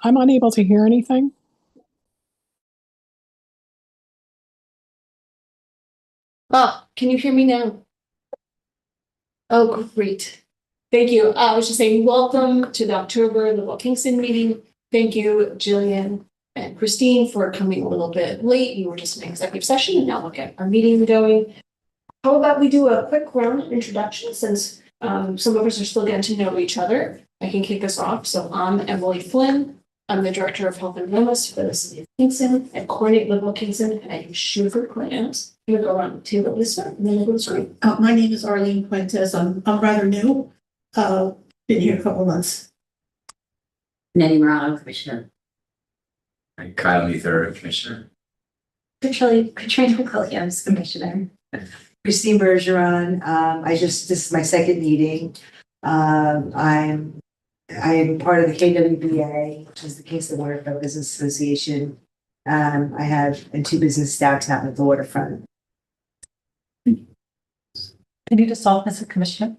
I'm unable to hear anything. Oh, can you hear me now? Oh, great. Thank you. I was just saying, welcome to the October Liberal Kingston meeting. Thank you, Jillian and Christine, for coming a little bit late. You were just in executive session, and now we'll get our meeting going. How about we do a quick round of introductions, since some of us are still getting to know each other. I can kick us off. So I'm Emily Flynn. I'm the Director of Health and Wellness for the City of Kingston and coordinate Liberal Kingston and Sugar Plans. I'm going to go around the table this way, and then we'll go to screen. My name is Arlene Fuentes. I'm rather new. Been here a couple months. Nettie Morano, Commissioner. And Kyle Ether, Commissioner. Katrina Williams, Commissioner. Christine Bergeron. This is my second meeting. I'm part of the KWBA, which is the Kingston Waterfront Business Association. I have two businesses downtown at the waterfront. Can you just solve as a commissioner?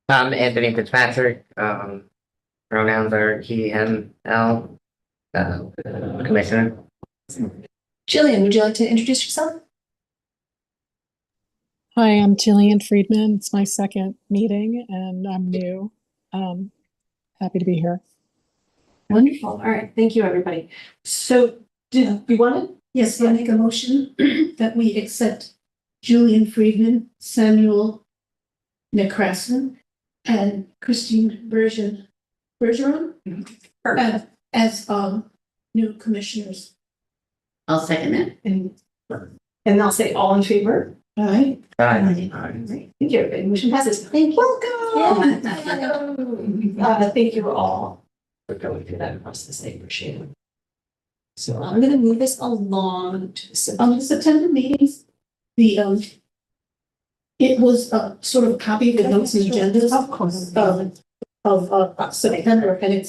I'm Anthony Fitzpatrick. Pronouns are he, him, L. Commissioner. Jillian, would you like to introduce yourself? Hi, I'm Jillian Friedman. It's my second meeting and I'm new. Happy to be here. Wonderful. All right. Thank you, everybody. So did we want to? Yes, I make a motion that we accept Julian Friedman, Samuel McCrassen, and Christine Bergeron as new commissioners. I'll second that. And I'll say all in favor. All right. Hi. Thank you, everybody. Motion passes. Thank you. Thank you all for going through that process. I appreciate it. So I'm going to move this along to The September meetings, it was sort of a copy of the notes and agendas of September, and it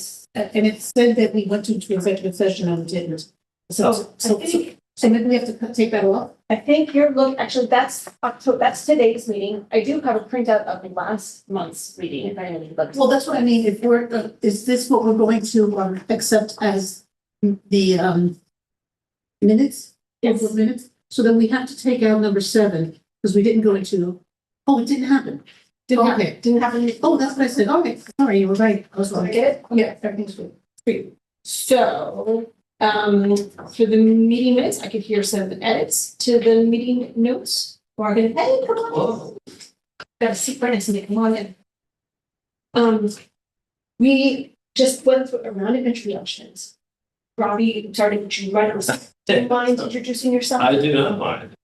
said that we went to executive session and didn't. So maybe we have to take that off. I think actually that's October, that's today's meeting. I do have a printout of last month's meeting if I have any. Well, that's what I mean. If is this what we're going to accept as the minutes? Yes. Minutes. So then we have to take out number 7 because we didn't go into. Oh, it didn't happen. Didn't happen. Oh, that's what I said. Okay, sorry, you were right. I was wrong. Get it? Yeah, everything's good. Great. So for the meeting minutes, I could hear some edits to the meeting notes. Or I'm gonna hey, come on. Got a seat right next to me. Come on in. We just went through a round of introductions. Robbie, sorry to put you right on the spot. Do you mind introducing yourself? I do not mind.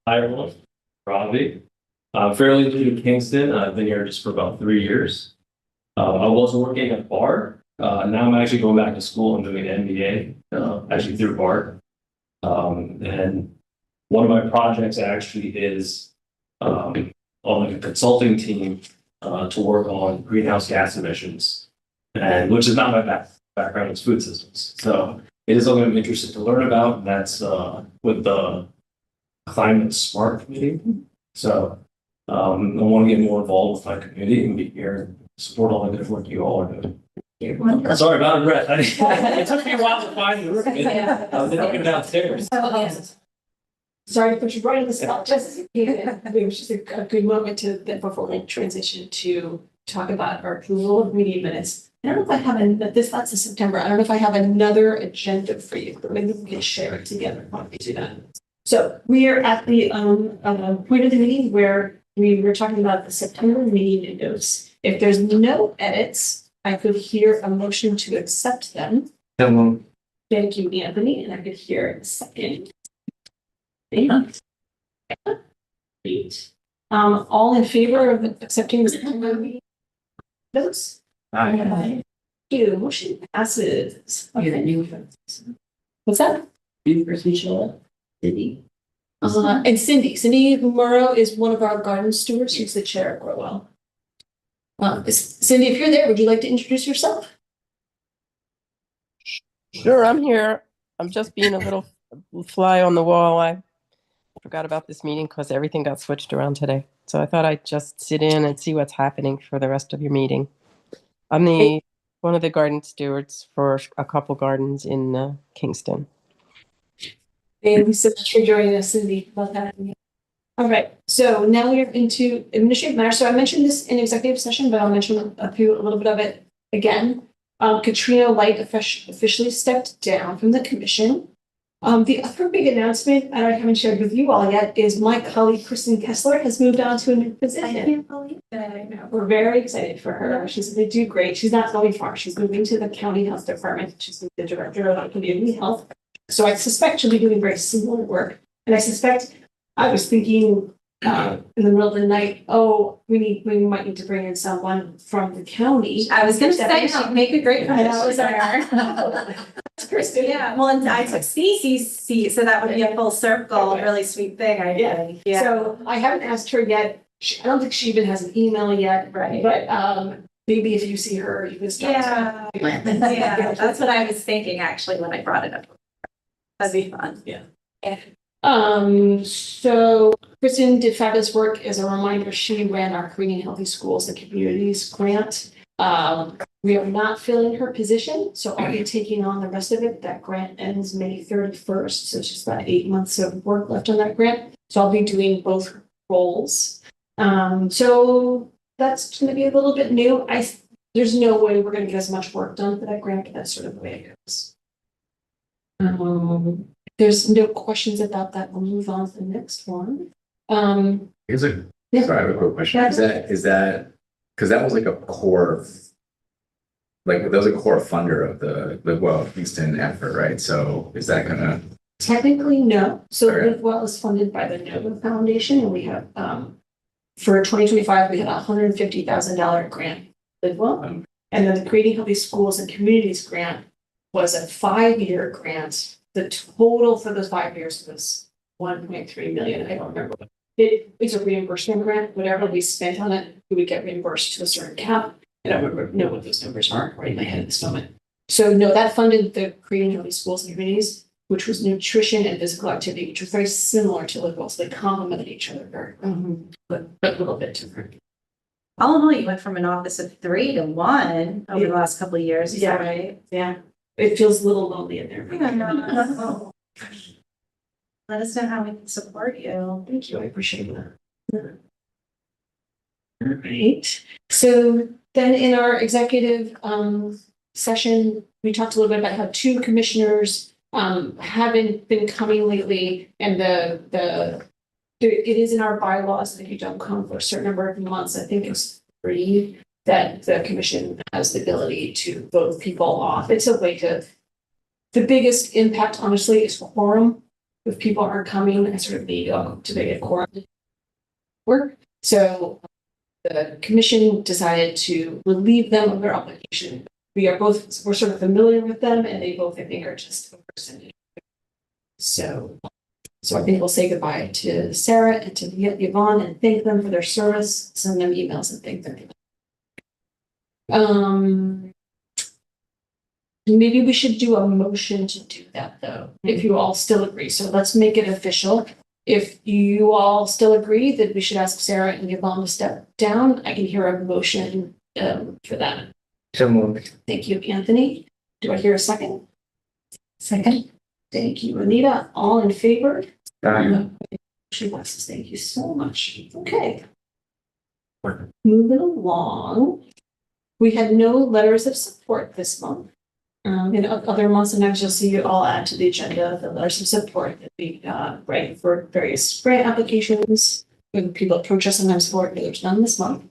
Hi everyone, Robbie. I'm fairly new to Kingston. I've been here just for about 3 years. I was working at BART. Now I'm actually going back to school and doing an MBA, actually through BART. And one of my projects actually is on like a consulting team to work on greenhouse gas emissions, and which is not my background, is food systems. So it is something I'm interested to learn about, and that's with the Climate Smart Committee. So I want to get more involved with my community and be here and support all the good work you all are doing. Sorry about the breath. It took me a while to find the room. I was looking downstairs. Sorry to put you right on the spot. It was just a good moment before we transition to talk about our approval of meeting minutes. I don't know if I have that's in September. I don't know if I have another agenda for you, but maybe we can share it together while we do that. So we are at the point of the meeting where we were talking about the September meeting notes. If there's no edits, I could hear a motion to accept them. Thank you, Anthony, and I could hear a second. All in favor of accepting the September meeting notes? Hi. Thank you. Motion passes. You're the new What's that? Michelle City. And Cindy Morrow is one of our garden stewards. She's the chair at Growell. Cindy, if you're there, would you like to introduce yourself? Sure, I'm here. I'm just being a little fly on the wall. I forgot about this meeting because everything got switched around today. So I thought I'd just sit in and see what's happening for the rest of your meeting. I'm the one of the garden stewards for a couple gardens in Kingston. Thank you so much for joining us, Cindy. Love having you. All right, so now we are into administrative matters. So I mentioned this in executive session, but I'll mention a little bit of it again. Katrina Light officially stepped down from the commission. The other big announcement that I haven't shared with you all yet is my colleague Kristen Kessler has moved on to a new position. I can't believe that. I know. We're very excited for her. She's going to do great. She's not going far. She's moving to the county health department. She's the director of community health. So I suspect she'll be doing very similar work. And I suspect I was thinking in the middle of the night, oh, we might need to bring in someone from the county. I was gonna say, she'd make a great I know, commissioner. Kristen. Yeah, well, and I took Cece's seat, so that would be a full circle, really sweet thing, I think. Yeah. So I haven't asked her yet. I don't think she even has an email yet. Right. But maybe if you see her, you can start. Yeah, yeah, that's what I was thinking actually when I brought it up. That'd be fun. Yeah. So Kristen did fabulous work. As a reminder, she ran our Creating Healthy Schools and Communities grant. We are not filling her position, so I'll be taking on the rest of it. That grant ends May 31st, so she's got 8 months of work left on that grant. So I'll be doing both roles. So that's going to be a little bit new. There's no way we're going to get as much work done for that grant, but that's sort of the way it goes. There's no questions about that. We'll move on to the next one. Here's a, Yeah. sorry, I have a quick question. Is that, because that was like a core, like that was a core funder of the Kingston effort, right? So is that gonna? Technically, no. So Okay. LiveWell is funded by the Nova Foundation, and we have, for 2025, we had a $150,000 grant, LiveWell. And then the Creating Healthy Schools and Communities grant was a 5-year grant. The total for those 5 years was 1.3 million. I don't remember. It's a reimbursement grant. Whatever we spent on it, we would get reimbursed to a certain cap. I don't know what those numbers are right in my head at this moment. So no, that funded the Creating Healthy Schools and Communities, which was nutrition and physical activity, which was very similar to LiveWell. So they complemented each other very well, but a little bit different. All in all, you went from an office of 3 to 1 over the last couple of years, is that right? Yeah. It feels a little lonely in there. Let us know how we can support you. Thank you. I appreciate that. All right. So then in our executive session, we talked a little bit about how 2 commissioners haven't been coming lately, and it is in our bylaws that if you don't come for a certain number of months, I think it's 3, that the commission has the ability to vote people off. It's a way the biggest impact, honestly, is quorum. If people aren't coming, I sort of need to make a quorum work. So the commission decided to relieve them of their obligation. We're sort of familiar with them, and they both, I think, are just overextended. So I think we'll say goodbye to Sarah and to Yvonne and thank them for their service, send them emails and thank them. Maybe we should do a motion to do that though, if you all still agree. So let's make it official. If you all still agree that we should ask Sarah and Yvonne to step down, I can hear a motion for that. So moved. Thank you, Anthony. Do I hear a second? Second. Thank you, Anita. All in favor? Aye. She passes. Thank you so much. Okay. Moving along. We had no letters of support this month. In other months, sometimes you'll see you all add to the agenda the letters of support that we write for various grant applications. When people approach us sometimes for it, there's none this month.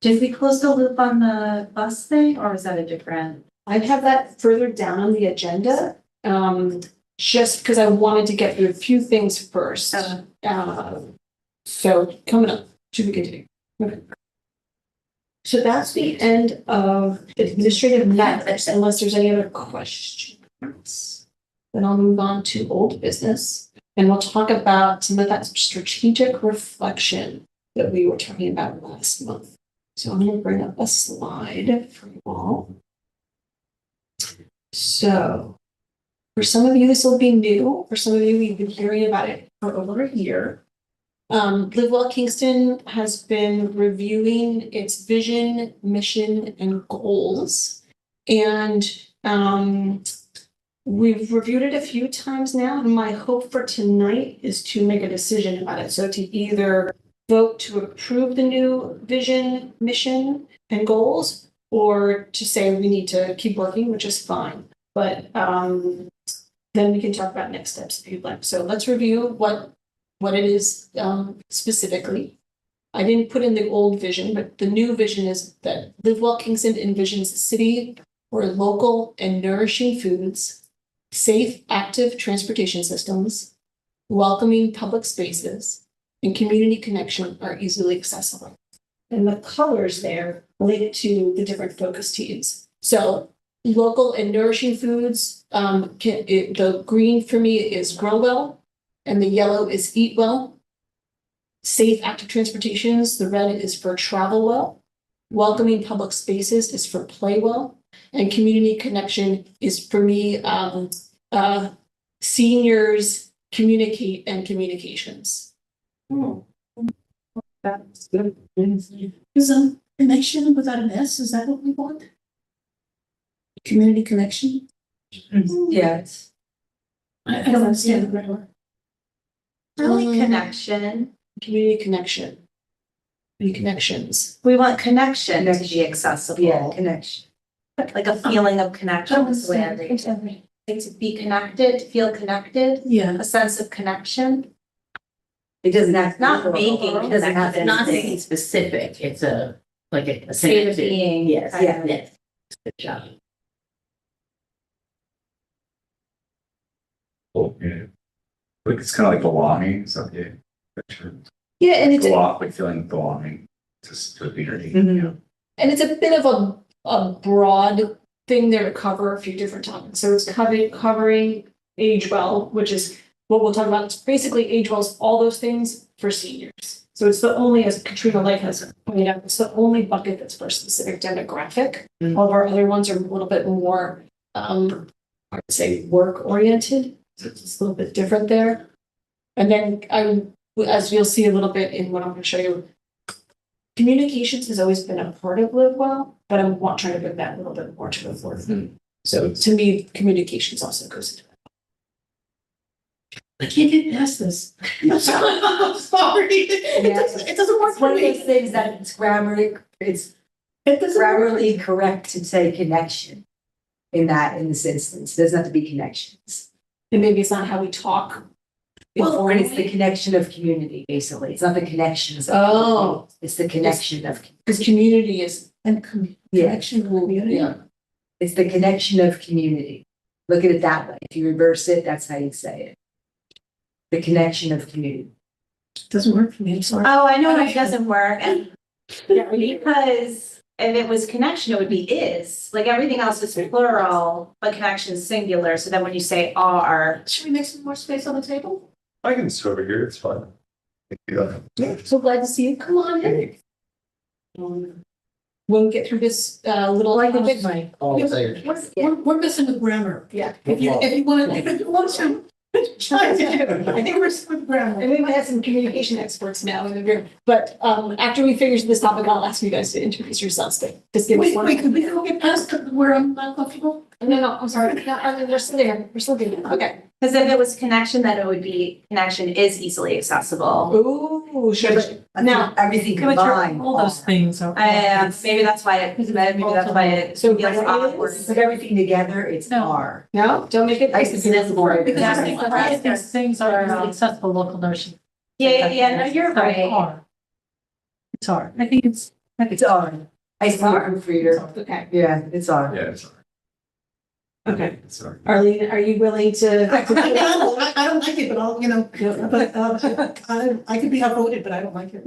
Did we close the loop on the bus thing, or is that a different? I'd have that further down on the agenda. Just because I wanted to get through a few things first. So coming up, should we continue? Okay. So that's the end of administrative matters, unless there's any other questions. Then I'll move on to old business, and we'll talk about some of that strategic reflection that we were talking about last month. So I'm going to bring up a slide for you all. So for some of you, this will be new. For some of you, we've been hearing about it for over a year. LiveWell Kingston has been reviewing its vision, mission, and goals. And we've reviewed it a few times now, and my hope for tonight is to make a decision about it. So to either vote to approve the new vision, mission, and goals, or to say we need to keep working, which is fine. But then we can talk about next steps if you'd like. So let's review what it is specifically. I didn't put in the old vision, but the new vision is that Live Well Kingston envisions a city where local and nourishing foods, safe, active transportation systems, welcoming public spaces, and community connection are easily accessible. And the colors there relate to the different focus teams. So local and nourishing foods, the green for me is grow well, and the yellow is eat well. Safe, active transportations, the red is for travel well. Welcoming public spaces is for play well. And community connection is for me, seniors communicate and communications. That's good. Is connection without an S, is that what we want? Community connection? Yeah, I don't understand the grammar. I like connection. Community connection. Community connections. We want connection to be accessible. yeah, connection. Like a feeling of connection is the way I read it. Like to be connected, to feel connected, Yeah. a sense of connection. It doesn't have. to be Not local. making It doesn't have to. Not be- anything specific, it's a State of being. Yes, kind of. yes. Good job. Cool, yeah. Like it's kind of like belonging, so yeah. Picture. Yeah, and it's Like feeling belonging to the community. Mhm. And it's a bit of a broad thing there to cover a few different topics. So it's covering age well, which is what we'll talk about. It's basically age well's all those things for seniors. So it's the only, as Katrina Lake has pointed out, it's the only bucket that's for a specific demographic. Mm. All of our other ones are a little bit more, I would say, work oriented. So it's a little bit different there. And then as you'll see a little bit in what I'm going to show you, communications has always been a part of Live Well, but I'm trying to bring that a little bit more to the forefront. So to me, communications also goes into it. I can't get past this. I'm sorry. It doesn't work It's for one of those me. things that it's it's It doesn't work. grammarly correct to say connection in this instance. It doesn't have to be connections. And maybe it's not how we talk. Well, and it's the connection of community, basically. It's not the connections. of Oh. people. It's the connection of, Because community is, And yeah, connection will be. yeah. it's the connection of community. Look at it that way. If you reverse it, that's how you say it. The connection of community. Doesn't work for me, I'm sorry. Oh, I know it doesn't work, and because if it was connection, it would be is, like everything else is plural, but connection is singular, so then when you say are. Should we make some more space on the table? I can sit over here, it's fine. So glad to see you. Come on in. We'll get through this little. We're missing the grammar. Yeah. If you want to. I think we're with grammar. And we might have some communication experts now in the room, but after we finish this topic, I'll ask you guys to introduce yourselves, but just give us Wait, one. could we go get past where I'm not comfortable? No, I'm sorry. No, I mean, we're still there. We're still good. Okay. Because if it was connection, then it would be connection is easily accessible. Ooh, sure. Now, Everything combined. All those things are. Maybe that's why it So feels awkward. Put everything together, it's No. R. no, don't make it. I see that's more. Because I think Exactly. that these things are accessible local nursing. Yeah, no, you're So it's right. hard. It's hard. I think it's. It's R. I see your proofreader. Okay, Yeah, it's R. Yeah, it's all okay. right. It's all right. Arlene, are you willing to? I don't like it, but I'll, I could be outvoted, but I don't like it.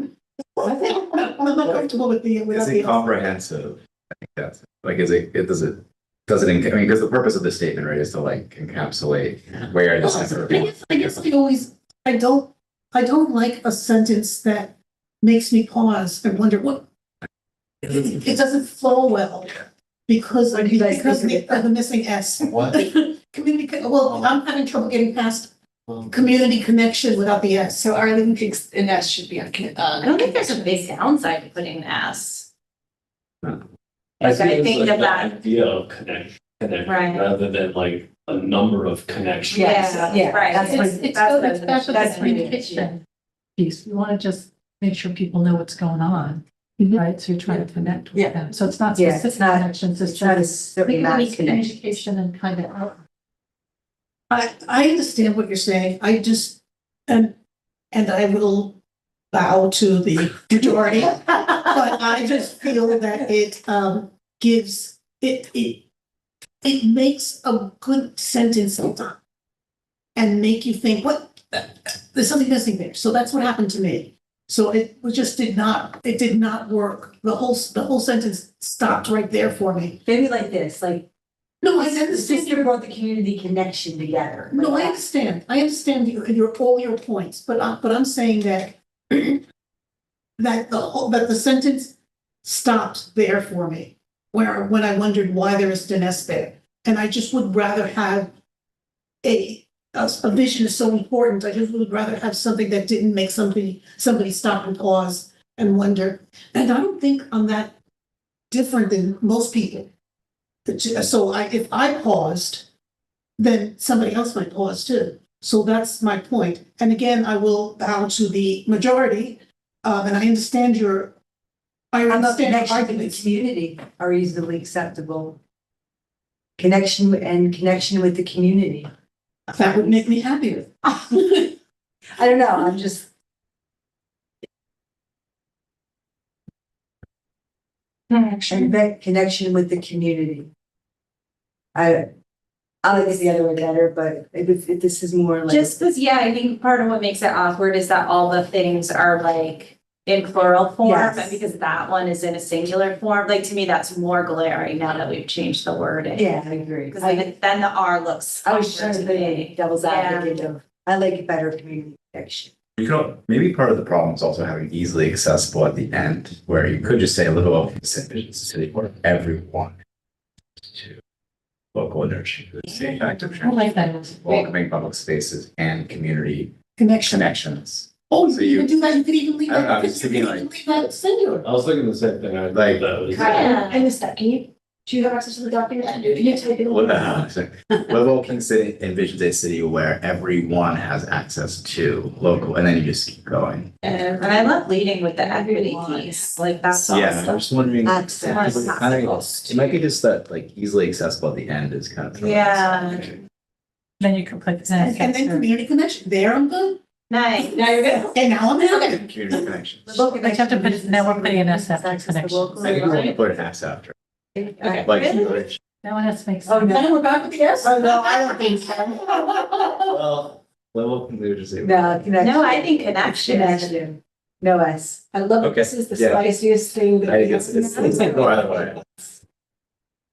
I'm not comfortable with Is without it the. comprehensive? I think that's, like, does it, I mean, because the purpose of this statement, right, is to like encapsulate where this is. I guess I don't like a sentence that makes me pause and wonder what. It doesn't flow well because of the missing S. What? Well, I'm having trouble getting past community connection without the S. So Arlene thinks an S should be on. I don't think there's a big downside to putting an S. No. I Like, see I it as think like of the that. idea of connection, Right. rather than like a number of connections. Yeah, right. That's what- It's That's back what- to the that's what it is, communication piece. You want to just make sure people know what's going on, Mhm. right? So you're trying to connect with Yeah. them. So it's not Yeah, it's specific not- connections, it's It's not a just certain amount of connection. communication and kind of out. I understand what you're saying. I just, and I will bow to the majority. But I just feel that it gives, it makes a good sentence and make you think, what, there's something missing there. So that's what happened to me. So it just did not work. The whole sentence stopped right there for me. Maybe like this, like, No, I the understand. sister brought the community connection together. No, Like I that. understand. I understand all your points, but I'm saying that that the sentence stopped there for me, when I wondered why there is an S there. And I just would rather have a vision is so important. I just would rather have something that didn't make somebody stop and pause and wonder. And I don't think I'm that different than most people. So if I paused, then somebody else might pause too. So that's my point. And again, I will bow to the majority, and I understand I How about understand your connection with the arguments. community are easily acceptable? Connection with the community. That would make me happier. I don't know, I'm just. Connection with the community. I like this the other way better, but if this is more like. Just because, yeah, I think part of what makes it awkward is that all the things are like in plural form, Yes. and because that one is in a singular form, like to me, that's more glaring now that we've changed the wording. Yeah, I agree. Because then the R looks. I was trying awkward to to be me. devil's Yeah. advocate of, I like better community connection. You could, maybe part of the problem is also having easily accessible at the end, where you could just say Liverpool Vision City for everyone to local inertia, the active I like that. welcoming public spaces and community Connection. connections. Oh, So you can do that. You could even leave I don't know, that. I'm just thinking like- leave that singular. I was thinking the same thing, I Like- like that. Yeah. I missed that. Do you have access to the document? Can you type it? What the hell? Liverpool Kingston envisions a city where everyone has access to local, and then you just keep going. And I love leading with the equity piece, like that's Yeah, awesome. I'm just wondering. Access. It might be just that like easily accessible at the end is kind of. Yeah. Then you can put. And then community connection. There I'm good. Nice. Now you're good. And now I'm happy. Community connections. I have to put, now we're putting an S after Access to connection. local- I think we're gonna put an S after, Okay. like. Really? That one has to make Oh, sense. Now we're back with the S. Oh, no, I don't think so. Well, Liverpool can just say. No, connection. No, I think connection. Connection. No S. I love it. Okay. This is the Yeah. spiciest thing that. I think it's no either way.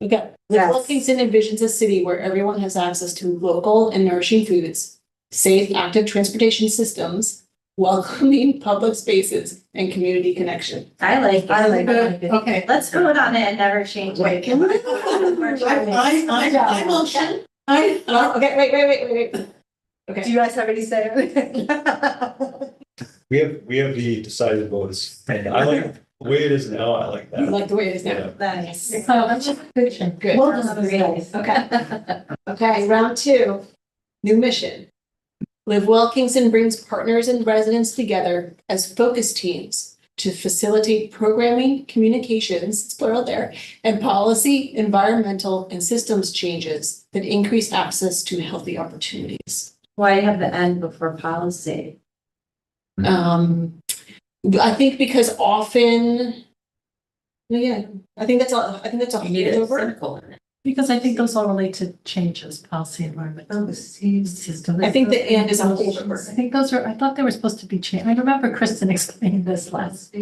Okay. Yes. Liverpool Kingston envisions a city where everyone has access to local and nourishing foods, safe, active transportation systems, welcoming public spaces, and community connection. I like it. I like it. Okay. Let's vote on it and never change it. I motion. Okay, wait. Do Okay, you guys have any say on it? We have the decided votes. And I like the way it is now, I like you that. like the way it is now. Yeah. Nice. Oh, that's just fiction. Good. Well done, guys. Okay. Okay, round two, new mission. Live Well Kingston brings partners and residents together as focus teams to facilitate programming, communications, it's plural there, and policy, environmental, and systems changes that increase access to healthy opportunities. Why have the N before policy? I think because often, yeah, I think that's all, over. Because I think those all relate to changes, policy, environment. System. I think the and is a holdover. I think those are, I thought they were supposed to be changed. I remember Kristen explaining this last. So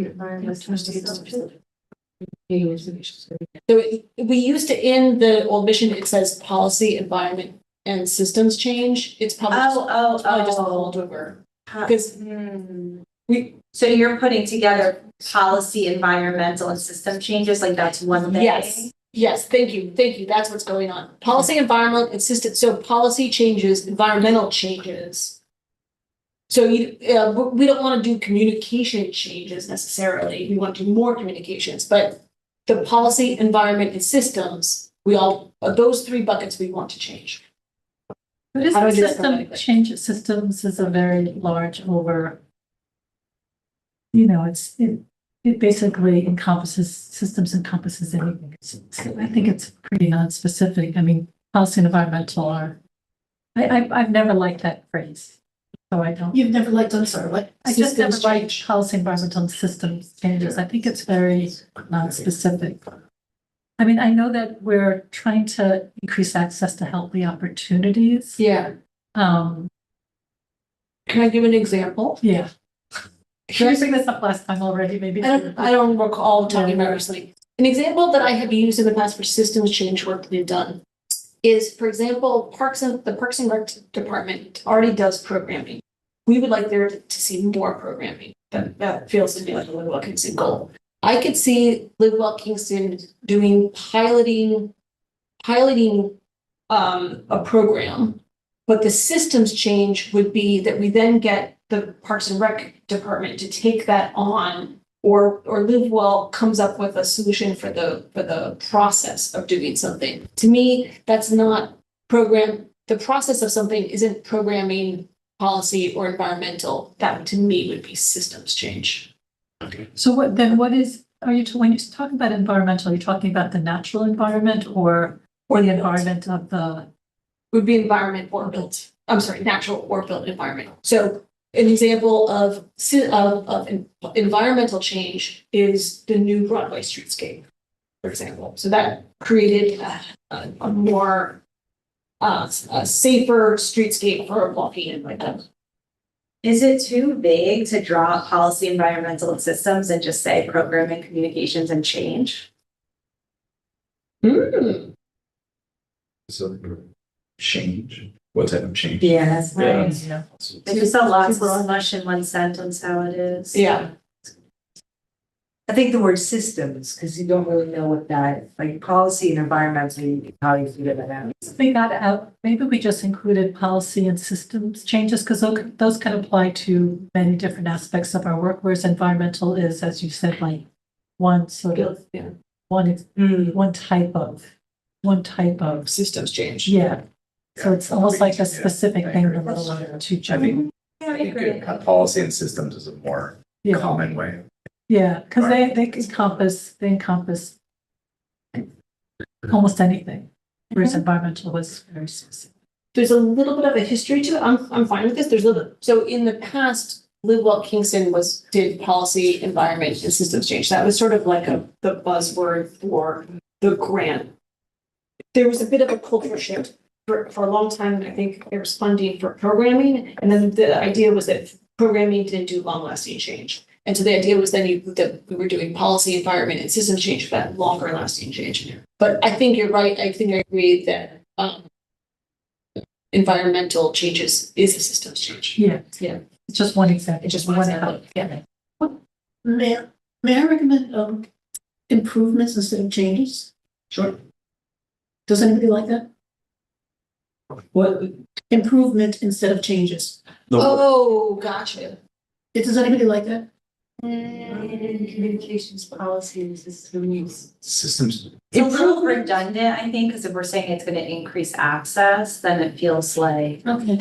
we used to, in the old mission, it says policy, environment, and systems change. It's probably it's probably just a holdover. Because we, So you're putting together policy, environmental, and system changes, like that's one thing? yes, thank you. That's what's going on. Policy, environment, and system, so policy changes, environmental changes. So we don't want to do communication changes necessarily. We want to do more communications, but the policy, environment, and systems, those three buckets we want to change. But is How do I the do that system, grammatically? change of systems is a very large over. You know, it basically systems encompasses anything. I think it's pretty non-specific. I mean, policy and environmental are, I've never liked that phrase. So I don't. You've never liked, I'm sorry, what? I just never Systems liked change. policy, environmental and systems changes. I think it's very non-specific. I mean, I know that we're trying to increase access to healthy opportunities. Yeah. Um, Can I give an example? yeah. Did I bring this up last time already? Maybe. I don't recall talking about recently. An example that I have used in the past for systems change work that we've done is, for example, the Parks and Rec department already does programming. We would like there to see more programming. That feels to me like a Live Well Kingston goal. I could see Live Well Kingston doing piloting a program, but the systems change would be that we then get the Parks and Rec department to take that on, or Live Well comes up with a solution for the process of doing something. To me, that's not the process of something isn't programming, policy, or environmental. That to me would be systems change. So what is, when you talk about environmental, are you talking about the natural environment or the environment of the? Would be environment or built, I'm sorry, natural or built environment. So an example of environmental change is the new Broadway streetscape, for example. So that created a more a safer streetscape for walking and like that. Is it too vague to draw up policy, environmental and systems and just say programming, communications and change? So change, what type of change? Yeah, that's Yeah. right. Yeah. There's just a lot of smush in one sentence how it is. Yeah. I think the word systems, because you don't really know what that, like policy and environmental, how you figure that out. Something that out, maybe we just included policy and systems changes, because those can apply to many different aspects of our work, whereas environmental is, as you said, like one sort of, Yeah. one type of, Systems change. yeah. So it's almost like a specific thing to I think, policy and systems is a more Yeah. common way. Yeah, because they encompass almost anything, whereas environmental was very specific. There's a little bit of a history to it. I'm fine with this. There's a little, so in the past, Live Well Kingston did policy, environment, and systems change. That was sort of like the buzzword for the grant. There was a bit of a culture shift for a long time. I think there was funding for programming, and then the idea was that programming didn't do long-lasting change. And so the idea was then that we were doing policy, environment, and systems change for that longer-lasting change. But I think you're right. I think I agree that environmental changes is a systems change. Yeah. Yeah. It's just one example. It's just one example. Yeah. May I recommend improvements instead of changes? Sure. Does anybody like that? What? Improvement instead of changes. Oh, gotcha. Does anybody like that? Communications policies, systems. Systems, It's a little redundant, I think, because if we're saying it's gonna increase access, then it feels like, Okay.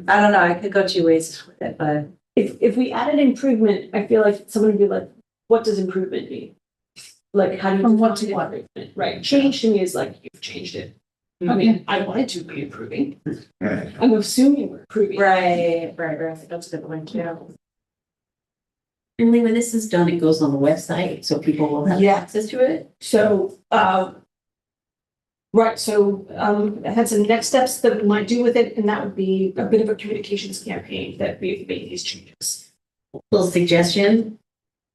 I don't know, I could go two ways with it, but. If we added improvement, I feel like someone would be like, what does improvement mean? Like, how do you From what to define what? improvement? Right, change to me is like, you've changed it. I mean, I wanted to be improving. I'm assuming we're improving. Right, that's a good point too. And then when this is done, it goes on the website, so people will have Yeah. access to it. So, right, so, I had some next steps that we might do with it, and that would be a bit of a communications campaign that we've made these changes. Little suggestion,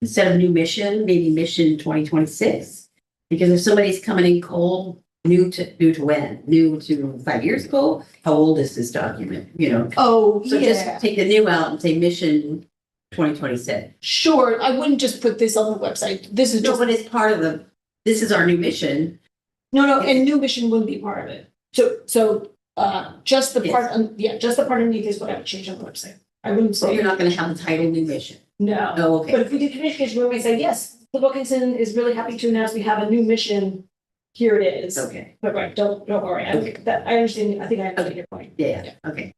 instead of new mission, maybe mission 2026. Because if somebody's coming in cold, new to when? New to 5 years ago? How old is this document, you know? Oh, So just take the new out and say mission 2026. Sure, I wouldn't just put this on the website. This is No, just, but it's part of this is our new mission. no, and new mission wouldn't be part of it. So, just the part, just the part underneath is what I would change on the website. I wouldn't So say, you're not gonna have the title new mission. no. Oh, okay. But if we did communication, we might say, yes, Live Kingston is really happy to announce we have a new mission. Here it is. Okay, But right, don't worry. I understand. I think I understand your point. yeah, okay.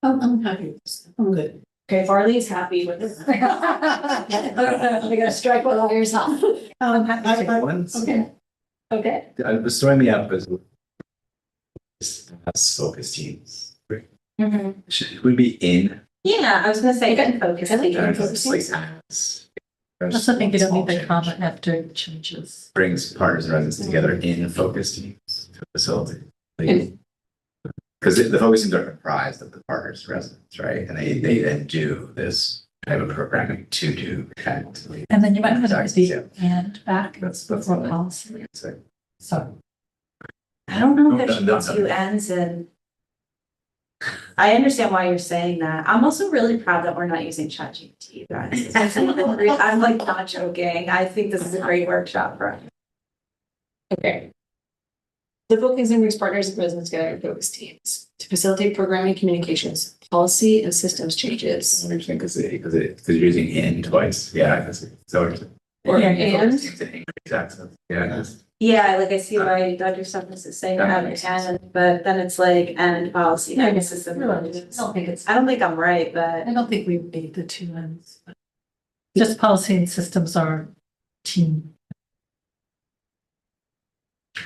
I'm happy with this. I'm good. Okay, Farley's happy with this. I gotta strike while the iron's hot. Once, Okay. was throwing me up as has focus teams. Should we be in? Yeah, I was gonna say, Okay. in focus. I like Or in just focus. like as- I also think you don't need the small comma change. after changes. Brings partners and residents together in focus teams to facilitate. And- Because the focus teams are comprised of the partners and residents, right? And they then do this kind of programming to do effectively. And then you might have to Exactly, the and back That's before what policy. So So, I don't know if No, it no, should no, be two no. ends and. I understand why you're saying that. I'm also really proud that we're not using ChatGPT, guys. I'm like not joking. I think this is a great workshop for us. Okay. Live Kingston brings partners and residents together in focus teams to facilitate programming, communications, policy, and systems changes. interesting because you're using in twice. Yeah, that's so. Or Yeah, and. Exactly. Yeah. That's- Yeah, like I see why Dr. Steffens is saying That have makes and, but then it's like and policy. I guess it's the. I don't think I'm right, but. I don't think we need the two ends. But just policy and systems are team.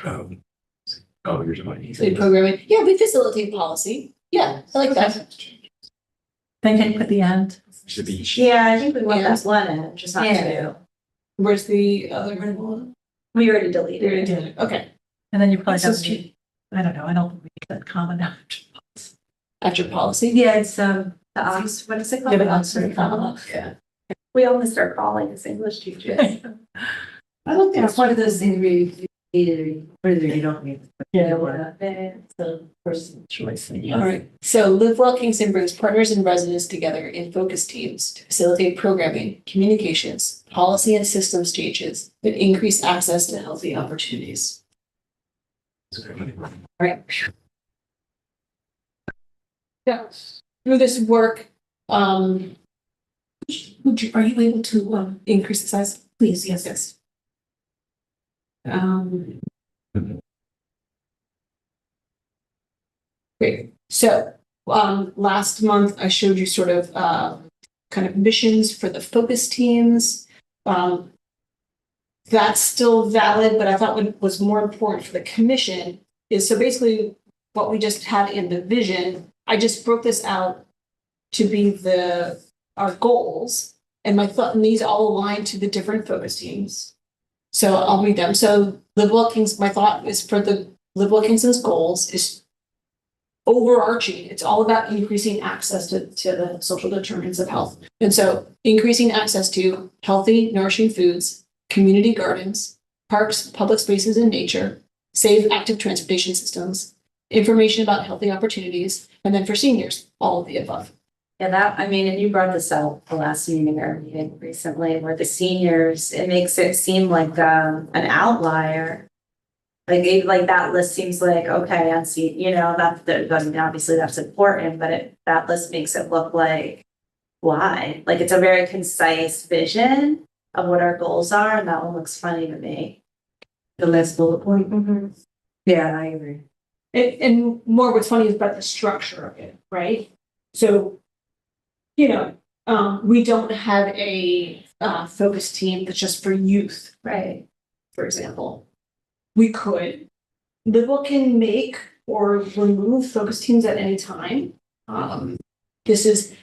Oh, you're talking. Facilitate programming. Yeah, we facilitate policy. Yeah, I like that. Then can you put the end? Should be. Yeah, I think we want that one in, just not Yeah. two. Where's the other one? We already deleted it. Okay. And then you probably That's so don't need, I don't know, I don't think that comma now. After policy? Yeah, it's the what is it called? Yeah, the The Oxford comma. Yeah. We all missed our calling as English teachers. I don't think it's one of those things where you either you don't need. Yeah, it's a personal choice. All right. So Live Well Kingston brings partners and residents together in focus teams to facilitate programming, communications, policy and systems changes that increase access to healthy opportunities. All right. Yeah. Through this work, are you able to increase the size? Please, yes. Great. So, last month I showed you sort of, kind of missions for the focus teams. That's still valid, but I thought what was more important for the commission is, so basically what we just had in the vision, I just broke this out to be our goals. And my thought, and these all align to the different focus teams. So I'll read them. So Live Well Kingston, my thought is for the Live Well Kingston's goals is overarching. It's all about increasing access to the social determinants of health. And so increasing access to healthy, nourishing foods, community gardens, parks, public spaces and nature, safe, active transportation systems, information about healthy opportunities, and then for seniors, all of the above. Yeah, and you brought this up the last meeting or meeting recently where the seniors, it makes it seem like an outlier. Like that list seems like, okay, I see, obviously that's important, but that list makes it look like, why? Like it's a very concise vision of what our goals are, and that one looks funny to me. The last bullet point. Yeah, I agree. And more what's funny is about the structure of it, right? So, we don't have a focus team that's just for youth, right? For example, we could. Live Well can make or remove focus teams at any time. This is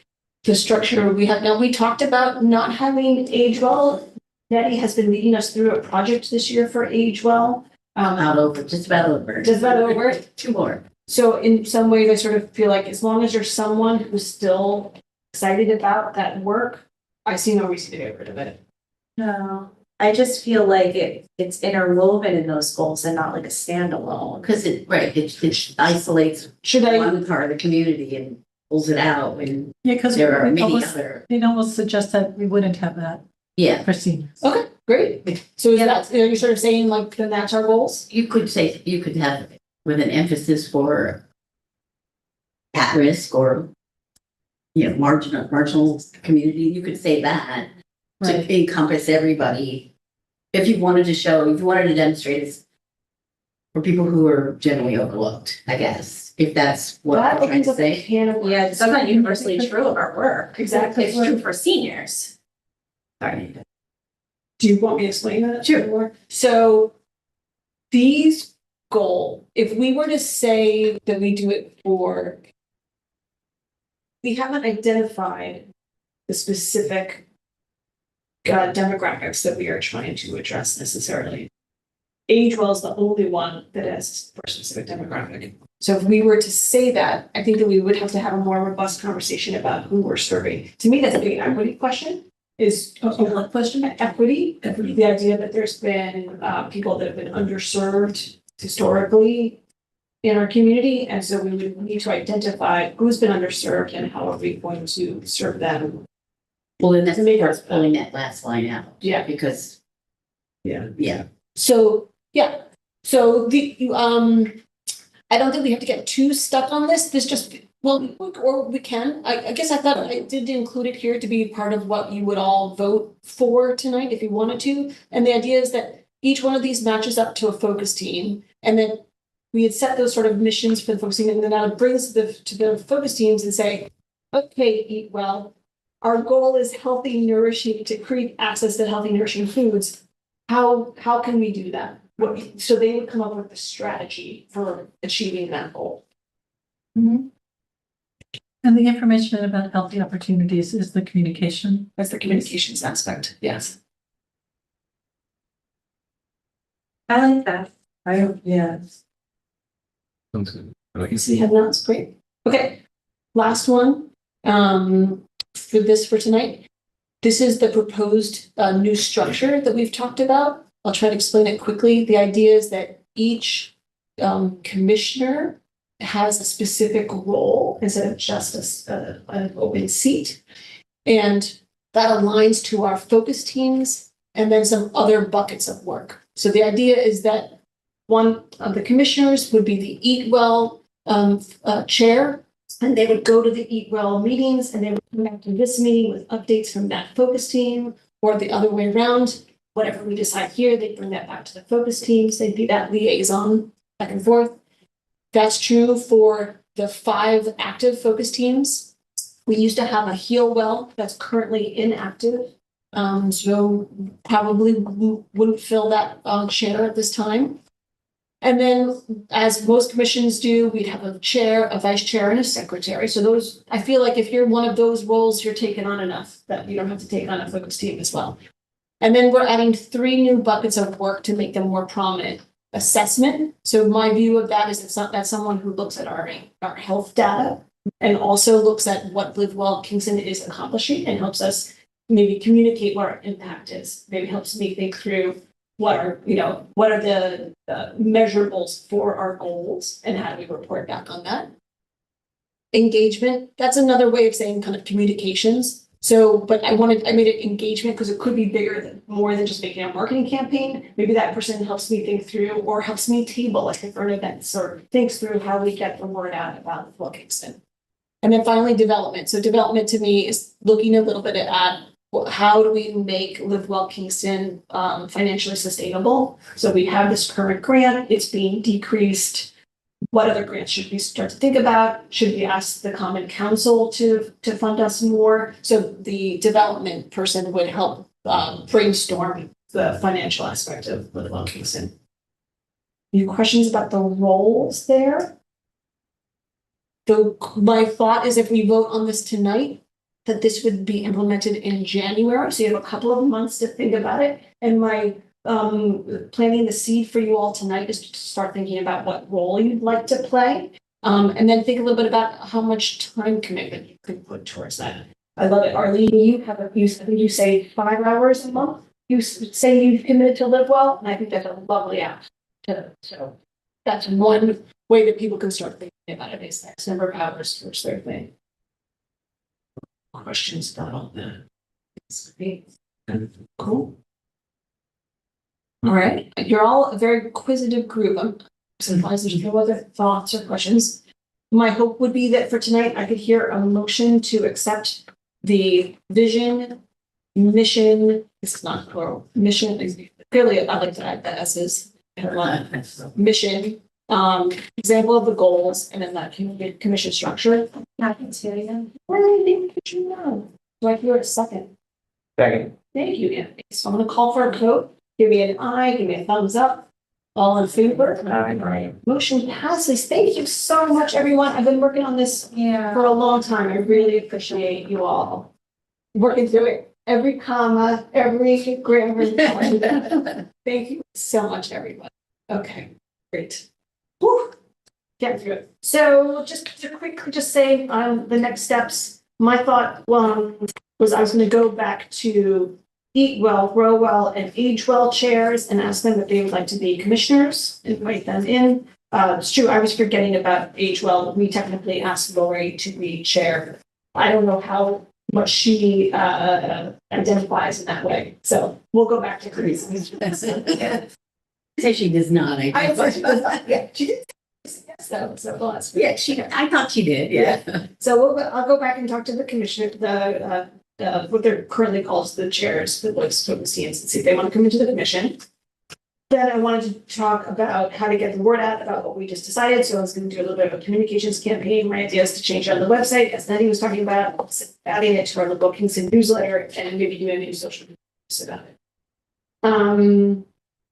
the structure we have now. We talked about not having Age Well. Nettie has been leading us through a project this year for Age Well. Just about over. Just about over. 2 more. So in some ways, I sort of feel like as long as there's someone who's still excited about that work, I see no reason to get rid of it. No, I just feel like it's interwoven in those goals and not like a standalone. Because it isolates Should I? one part of the community and pulls it out when Yeah, because there are many almost, other. it almost suggests that we wouldn't have that Yeah, for seniors. Okay, great. So is that, are you sort of saying like, then that's our goals? you could have with an emphasis for at risk or marginal community, you could say that. Right. to encompass everybody. If you wanted to demonstrate it for people who are generally overlooked, I guess, if that's what That I'm trying opens to up a say. can of. Yeah, that's not universally true of our work. Exactly. It's true for seniors. Sorry. Do you want me to explain that? Sure. More? So these goals, if we were to say that we do it for, we haven't identified the specific demographics that we are trying to address necessarily. Age well is the only one that has for a specific demographic. So if we were to say that, I think that we would have to have a more robust conversation about who we're serving. To me, that's a big equity question. Is a what question? Equity. The idea that there's been people that have been underserved historically in our community, and so we would need to identify who's been underserved and how are we going to serve them. Well, then that's To make part of us- pulling that last line out. Yeah. Because, Yeah. yeah, So, yeah, so I don't think we have to get too stuck on this. This just, well, or we can. I guess I thought I did include it here to be part of what you would all vote for tonight if you wanted to. And the idea is that each one of these matches up to a focus team. And then we had set those sort of missions for the focus team. And then now it brings to the focus teams and say, okay, eat well. Our goal is healthy, nourishing, to create access to healthy, nourishing foods. How can we do that? So they would come up with a strategy for achieving that goal. And the information about healthy opportunities is the communication. That's the communications aspect, yes. I like that. Yeah. Sounds good. You see how that's great. Okay, last one, for tonight. This is the proposed new structure that we've talked about. I'll try to explain it quickly. The idea is that each commissioner has a specific role instead of just an open seat. And that aligns to our focus teams and then some other buckets of work. So the idea is that one of the commissioners would be the Eat Well chair, and they would go to the Eat Well meetings and they would come back to this meeting with updates from that focus team, or the other way around. Whatever we decide here, they bring that back to the focus teams. They'd be that liaison back and forth. That's true for the 5 active focus teams. We used to have a Heal Well that's currently inactive. So probably wouldn't fill that chair at this time. And then, as most commissions do, we'd have a chair, a vice chair, and a secretary. So those, I feel like if you're one of those roles, you're taking on enough that you don't have to take on a focus team as well. And then we're adding 3 new buckets of work to make them more prominent. Assessment. So my view of that is that's someone who looks at our health data and also looks at what Live Well Kingston is accomplishing and helps us maybe communicate what our impact is. Maybe helps me think through what are the measurables for our goals and how do we report back on that. Engagement. That's another way of saying kind of communications. So, but I made it engagement because it could be more than just making a marketing campaign. Maybe that person helps me think through or helps me table like different events or thinks through how we get the word out about Well Kingston. And then finally, development. So development to me is looking a little bit at how do we make Live Well Kingston financially sustainable? So we have this current grant, it's being decreased. What other grants should we start to think about? Should we ask the Common Council to fund us more? So the development person would help brainstorm the financial aspect of Live Well Kingston. Any questions about the roles there? My thought is if we vote on this tonight, that this would be implemented in January. So you have a couple of months to think about it. And my planting the seed for you all tonight is to start thinking about what role you'd like to play. And then think a little bit about how much time commitment you could put towards that. I love it. Arlene, I think you say 5 hours a month. You say you've committed to Live Well, and I think that's a lovely ask. So that's one way that people can start thinking about it is X number of hours towards their thing. Questions about all that? Cool. All right, you're all a very inquisitive group. I'm surprised there's no other thoughts or questions. My hope would be that for tonight, I could hear a motion to accept the vision mission, it's not plural, mission is clearly, I like to add the S's. Mission, example of the goals, and then that commission structure. Happy to, yeah. Well, maybe could you know? Do I hear a second? Second. Thank you, Anthony. So I'm gonna call for a vote. Give me an eye, give me a thumbs up. All in favor? Aye. Motion passes. Thank you so much, everyone. I've been working on this Yeah. for a long time. I really appreciate you all working through it. Every comma, every grammar. Thank you so much, everyone. Okay, great. Whew. Getting through it. So just to quickly just say, the next steps, my thought, was I was gonna go back to Eat Well, Grow Well, and Age Well chairs and ask them if they would like to be commissioners, invite them in. It's true, I was forgetting about Age Well. We technically asked Lori to be chair. I don't know how much she identifies in that way. So we'll go back to Chris. Say she does not. Yeah, she did. So we'll ask. Yeah, I thought she did, yeah. So I'll go back and talk to the commissioner, what they're currently called the chairs, the list of the scenes, and see if they want to come into the commission. Then I wanted to talk about how to get the word out about what we just decided. So I was going to do a little bit of a communications campaign. My idea is to change on the website, as Nettie was talking about, adding it to our local Kingston newsletter, and maybe doing a new social media about it.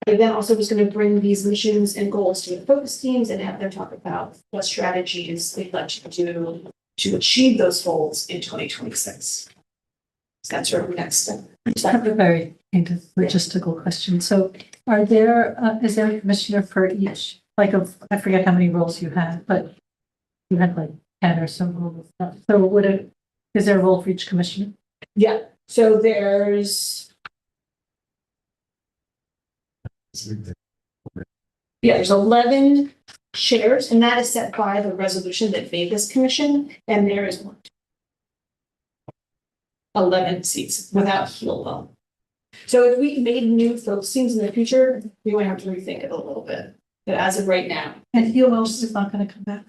I then also was going to bring these missions and goals to the focus teams and have them talk about what strategies they'd like to do to achieve those goals in 2026. So that's sort of the next step. I have a very kind of logistical question. So is there a commissioner for each, like I forget how many roles you had, but you had like 10 or some roles. So is there a role for each commissioner? Yeah, so there's there's 11 chairs, and that is set by the resolution that made this commission, and there is 11 seats without heel well. So if we made new focus teams in the future, we might have to rethink it a little bit. But as of right now, And heel wells is not going to come back.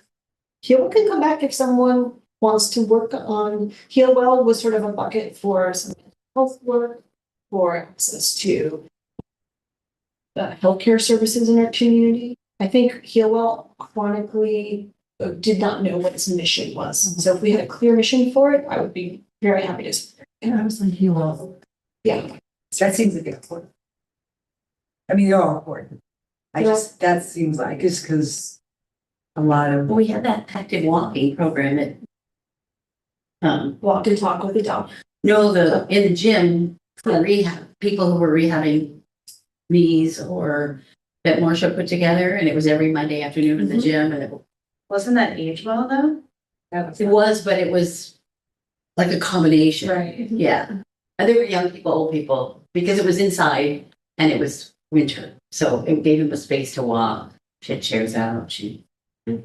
heel can come back if someone wants to work on. Heal well was sort of a bucket for some health work, for access to healthcare services in our community. I think Heal Well chronically did not know what its mission was. So if we had a clear mission for it, I would be very happy to. And I was like heel well. Yeah. That seems like important. I mean, they're all important. That seems like, just because a lot of. Well, we had that active walking program at Walk and talk with the dog. no, in the gym for rehab, people who were rehabbing knees or that Marsha put together, and it was every Monday afternoon in the gym, and Wasn't that age well though? it was, but it was like a combination. Right. Yeah. And there were young people, old people, because it was inside and it was winter. So it gave them a space to walk. She had chairs out.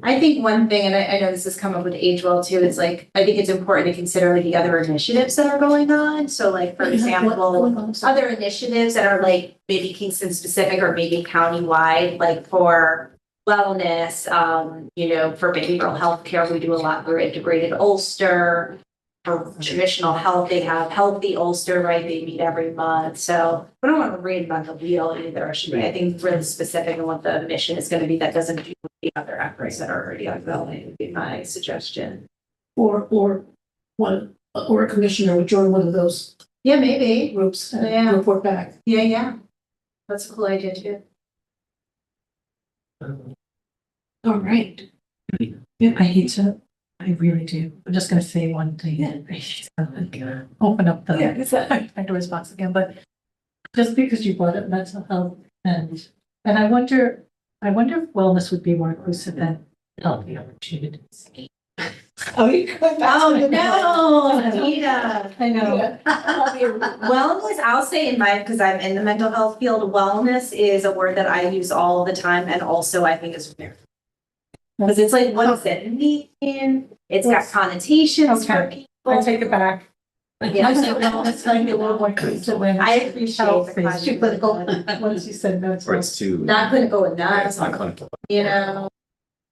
I think one thing, and I know this has come up with Age Well too, is like, I think it's important to consider like the other initiatives that are going on. So like, for example, other initiatives that are like maybe Kingston specific or maybe countywide, like for wellness, for behavioral health care, we do a lot for integrated Ulster. For traditional health, they have Healthy Ulster, right? They meet every month. So we don't want to reinvent the wheel either. Should be, I think, really specific on what the mission is going to be. That doesn't do the other efforts that are already ongoing, would be my suggestion. Or a commissioner would join one of those Yeah, maybe. groups and Yeah. report back. Yeah. That's a cool idea too. All right. I really do. I'm just going to say one thing. I hate to open up the Pandora's box again, but just because you brought up mental health and I wonder if wellness would be more inclusive than healthy opportunities. Oh, you could. Oh, no, Anita. I know. Wellness, I'll say because I'm in the mental health field, wellness is a word that I use all the time, and also I think is very. Because it's like, what does it mean? It's got connotations for people. I take it back. Yeah. I said wellness might be a little more inclusive when I appreciate health the is too concept. clinical. Once you said no, it's Or it's too, Not clinical and it's not, not clinical. you know.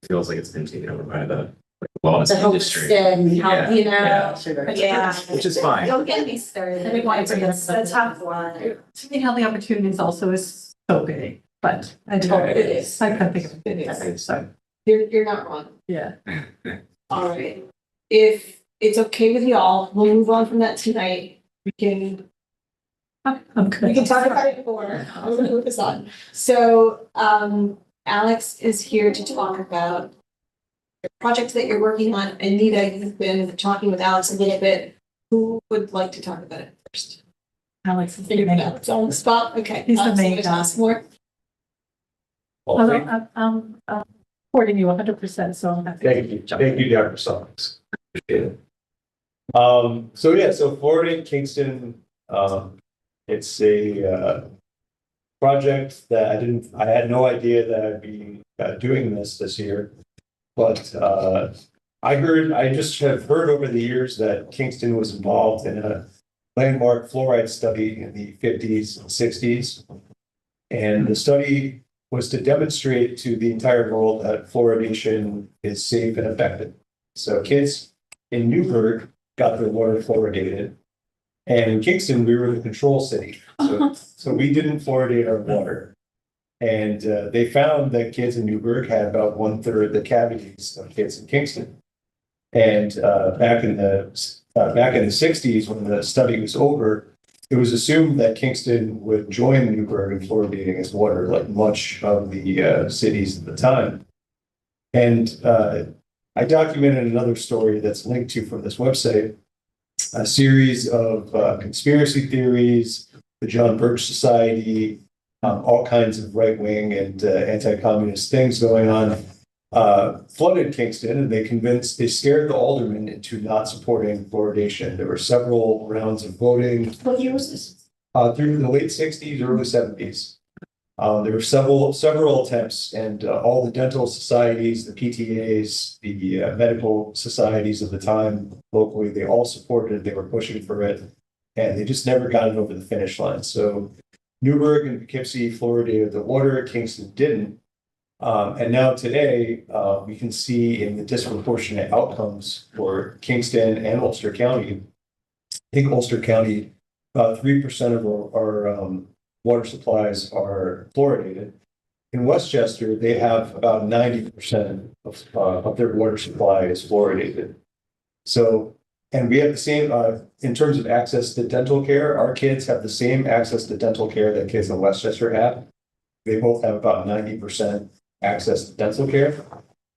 Feels like it's been taken over by the wellness The industry. homestead, how, you know. Yeah. Yeah. Which is fine. Don't get me started. I think why it's It's a tough one. To me, healthy opportunities also is so big, but I do. It is. I can't think of It it. is. So, You're not wrong. yeah. All right. If it's okay with y'all, we'll move on from that tonight. We can I'm good. We can talk about it more. I'm gonna move this on. So, Alex is here to talk about the projects that you're working on. Anita, you've been talking with Alex a little bit. Who would like to talk about it first? Alex is Figure it out. It's on the spot. Okay. He's the Alex, you main wanna tell guy. us more? Although I'm supporting you 100%, so I'm happy. Thank you, Dr. Summers. Appreciate it. So Florida and Kingston, it's a project that I had no idea that I'd be doing this year. But I just have heard over the years that Kingston was involved in a landmark fluoride study in the 50s and 60s. And the study was to demonstrate to the entire world that fluoridation is safe and effective. So kids in Newburgh got their water fluoridated. And in Kingston, we were the control city. So we didn't fluoridate our water. And they found that kids in Newburgh had about 1/3 the cavities of kids in Kingston. And back in the 60s, when the study was over, it was assumed that Kingston would join Newburgh in fluoridating its water, like much of the cities at the time. And I documented another story that's linked to from this website, a series of conspiracy theories, the John Birch Society, all kinds of right-wing and anti-communist things going on, flooded Kingston, and they scared the aldermen into not supporting fluoridation. There were several rounds of voting. What year was this? Through the late 60s, early 70s. There were several attempts, and all the dental societies, the PTAs, the medical societies of the time locally, they all supported it. They were pushing for it, and they just never got it over the finish line. So Newburgh and Poughkeepsie fluoridated the water, Kingston didn't. And now today, we can see in the disproportionate outcomes for Kingston and Ulster County. I think Ulster County, about 3% of our water supplies are fluoridated. In Westchester, they have about 90% of their water supply is fluoridated. So, and we have the same, in terms of access to dental care, our kids have the same access to dental care that kids in Westchester have. They both have about 90% access to dental care,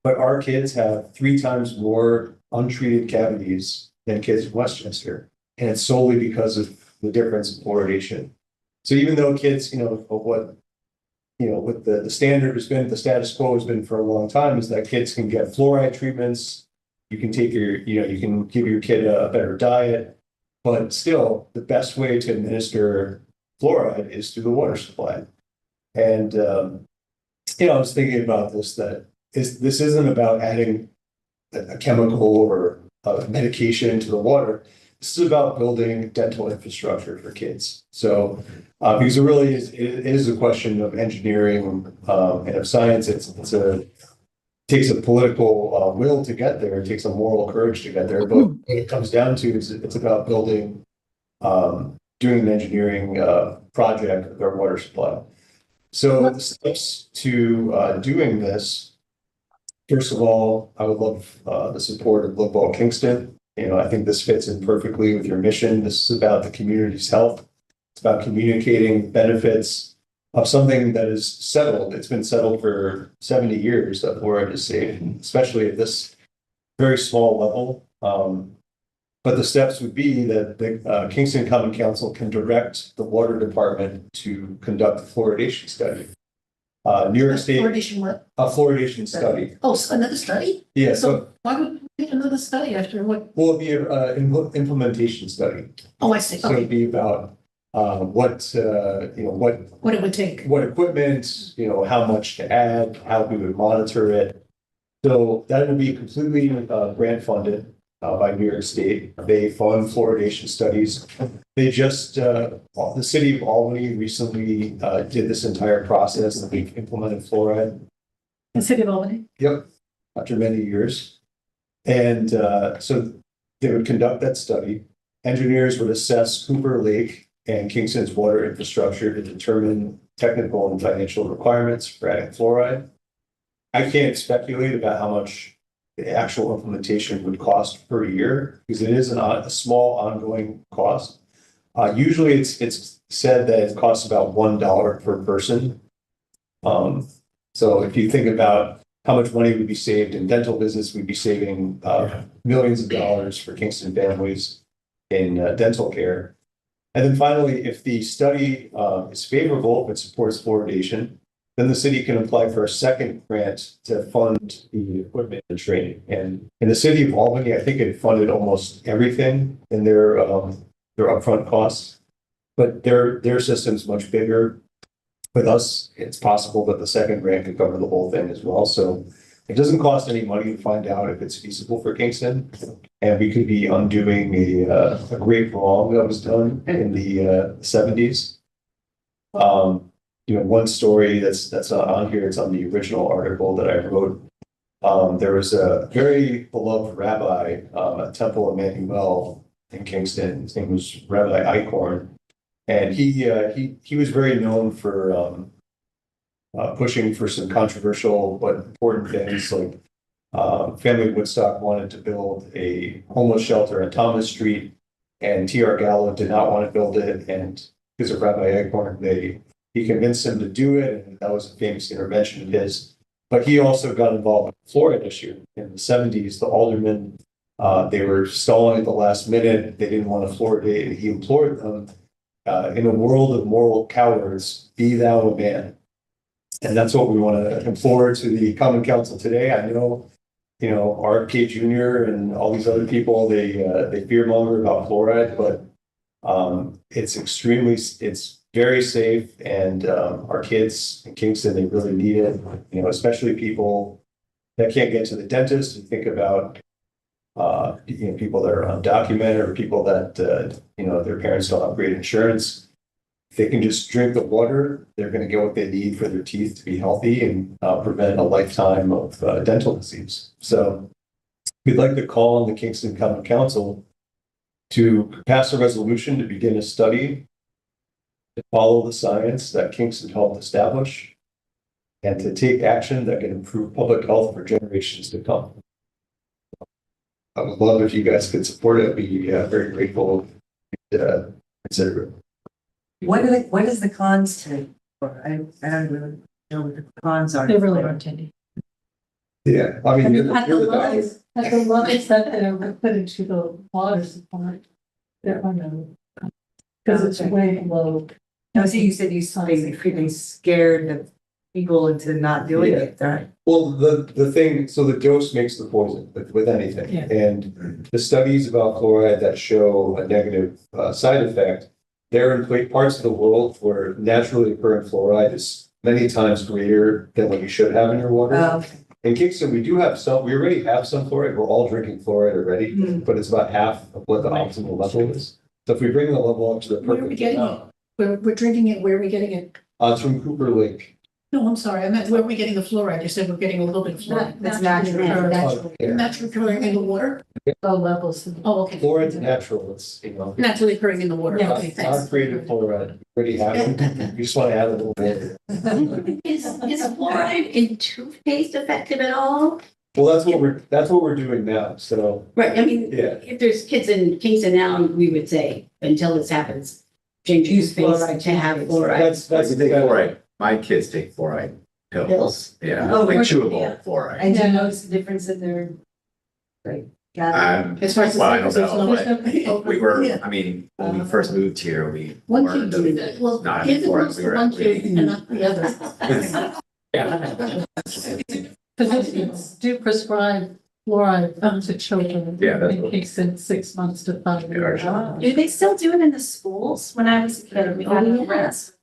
but our kids have 3 times more untreated cavities than kids in Westchester. And it's solely because of the difference in fluoridation. So even though kids, what the standard has been, the status quo has been for a long time, is that kids can get fluoride treatments. You can take you can give your kid a better diet, but still the best way to administer fluoride is through the water supply. And, I was thinking about this, this isn't about adding a chemical or a medication to the water. This is about building dental infrastructure for kids. So, because it really is, it is a question of engineering and of science. It takes a political will to get there. It takes a moral courage to get there. But what it comes down to is it's about building, doing an engineering project with our water supply. So the steps to doing this, first of all, I would love the support of Live Well Kingston. I think this fits in perfectly with your mission. This is about the community's health. It's about communicating benefits of something that is settled. It's been settled for 70 years that fluoride is safe, especially at this very small level. But the steps would be that the Kingston Common Council can direct the water department to conduct a fluoridation study. New York State. Fluoridation what? A fluoridation study. Oh, so another study? Yeah. So why would we need another study after what? Well, it'd be an implementation study. Oh, I see. So Okay. it'd be about what What it would take. what equipment, how much to add, how we would monitor it. So that would be completely grant funded by New York State. They fund fluoridation studies. They just, the city of Albany recently did this entire process and we implemented fluoride. The city of Albany. Yep, after many years. And so they would conduct that study. Engineers would assess Cooper Lake and Kingston's water infrastructure to determine technical and financial requirements for adding fluoride. I can't speculate about how much the actual implementation would cost per year, because it is a small ongoing cost. Usually it's said that it costs about $1 per person. So if you think about how much money would be saved in dental business, we'd be saving millions of dollars for Kingston families in dental care. And then finally, if the study is favorable, if it supports fluoridation, then the city can apply for a second grant to fund the equipment and training. And in the city of Albany, I think it funded almost everything in their upfront costs. But their system's much bigger. With us, it's possible that the second grant could cover the whole thing as well. So it doesn't cost any money to find out if it's feasible for Kingston. And we could be undoing a great wrong that was done in the 70s. One story that's not on here, it's on the original article that I wrote. There was a very beloved rabbi at Temple Emmanuel in Kingston. His name was Rabbi Eichhorn. And he was very known for pushing for some controversial but important things, like Family Woodstock wanted to build a homeless shelter on Thomas Street, and T.R. Gallo did not want to build it. And because of Rabbi Eichhorn, he convinced him to do it, and that was a famous intervention of his. But he also got involved with the fluoride issue in the 70s. The aldermen, they were stalling at the last minute. They didn't want to fluoridate. He implored them, in a world of moral cowards, be thou a man. And that's what we want to implore to the Common Council today. I know, RFK Jr. and all these other people, they fearmonger about fluoride, but it's very safe, and our kids in Kingston, they really need it, especially people that can't get to the dentist. You think about people that are undocumented, or people that their parents don't have great insurance. If they can just drink the water, they're going to get what they need for their teeth to be healthy and prevent a lifetime of dental disease. So we'd like to call on the Kingston Common Council to pass a resolution to begin a study to follow the science that Kingston helped establish, and to take action that can improve public health for generations to come. I would love if you guys could support it. I'd be very grateful to consider it. What is the cons to, I don't really know what the cons are. There really aren't any. Yeah, I mean, At the levels that they're put into the water supply, there are no, because it's way below. No, so you said they scared the people into not doing it, right? Well, the dose makes the poison with anything. Yeah. And the studies about fluoride that show a negative side effect, they're in parts of the world where naturally occurring fluoride is many times greater than what you should have in your water. Okay. In Kingston, we already have some fluoride. We're all drinking fluoride already, but it's about half of what the optimal level is. So if we bring the level up to the Where are we perfect getting amount, it? We're drinking it, where are we getting it? it's from Cooper Lake. No, I'm sorry, I meant where are we getting the fluoride? You said we're getting a little bit of fluoride. That's natural. Naturally occurring in the water? Low levels. Oh, okay. Fluoride's natural. It's, Naturally occurring in the water. Yeah. Okay, thanks. God created fluoride. We already have it. You just want to add a little bit. Is fluoride in toothpaste effective at all? Well, that's what we're doing now. So, Right, I mean, yeah. if there's kids in Kingston now, we would say, until this happens, change Use toothpaste fluoride, to have fluoride. That's You take fluoride. My kids take fluoride pills. Pills? Yeah, Oh, like yeah. chewable fluoride. And do you notice the difference in their, As far as Well, I don't there's know, no- but we were, Yeah. I mean, when we first moved here, we One learned kid of do that, well, not if it fluoride. was We the were one actually- kid and not the other. Yeah. Physicians do prescribe fluoride to children. Yeah, that's in what- Kingston, 6 months to 5 years. Do they still do it in the schools? When I was a kid, we had the rest.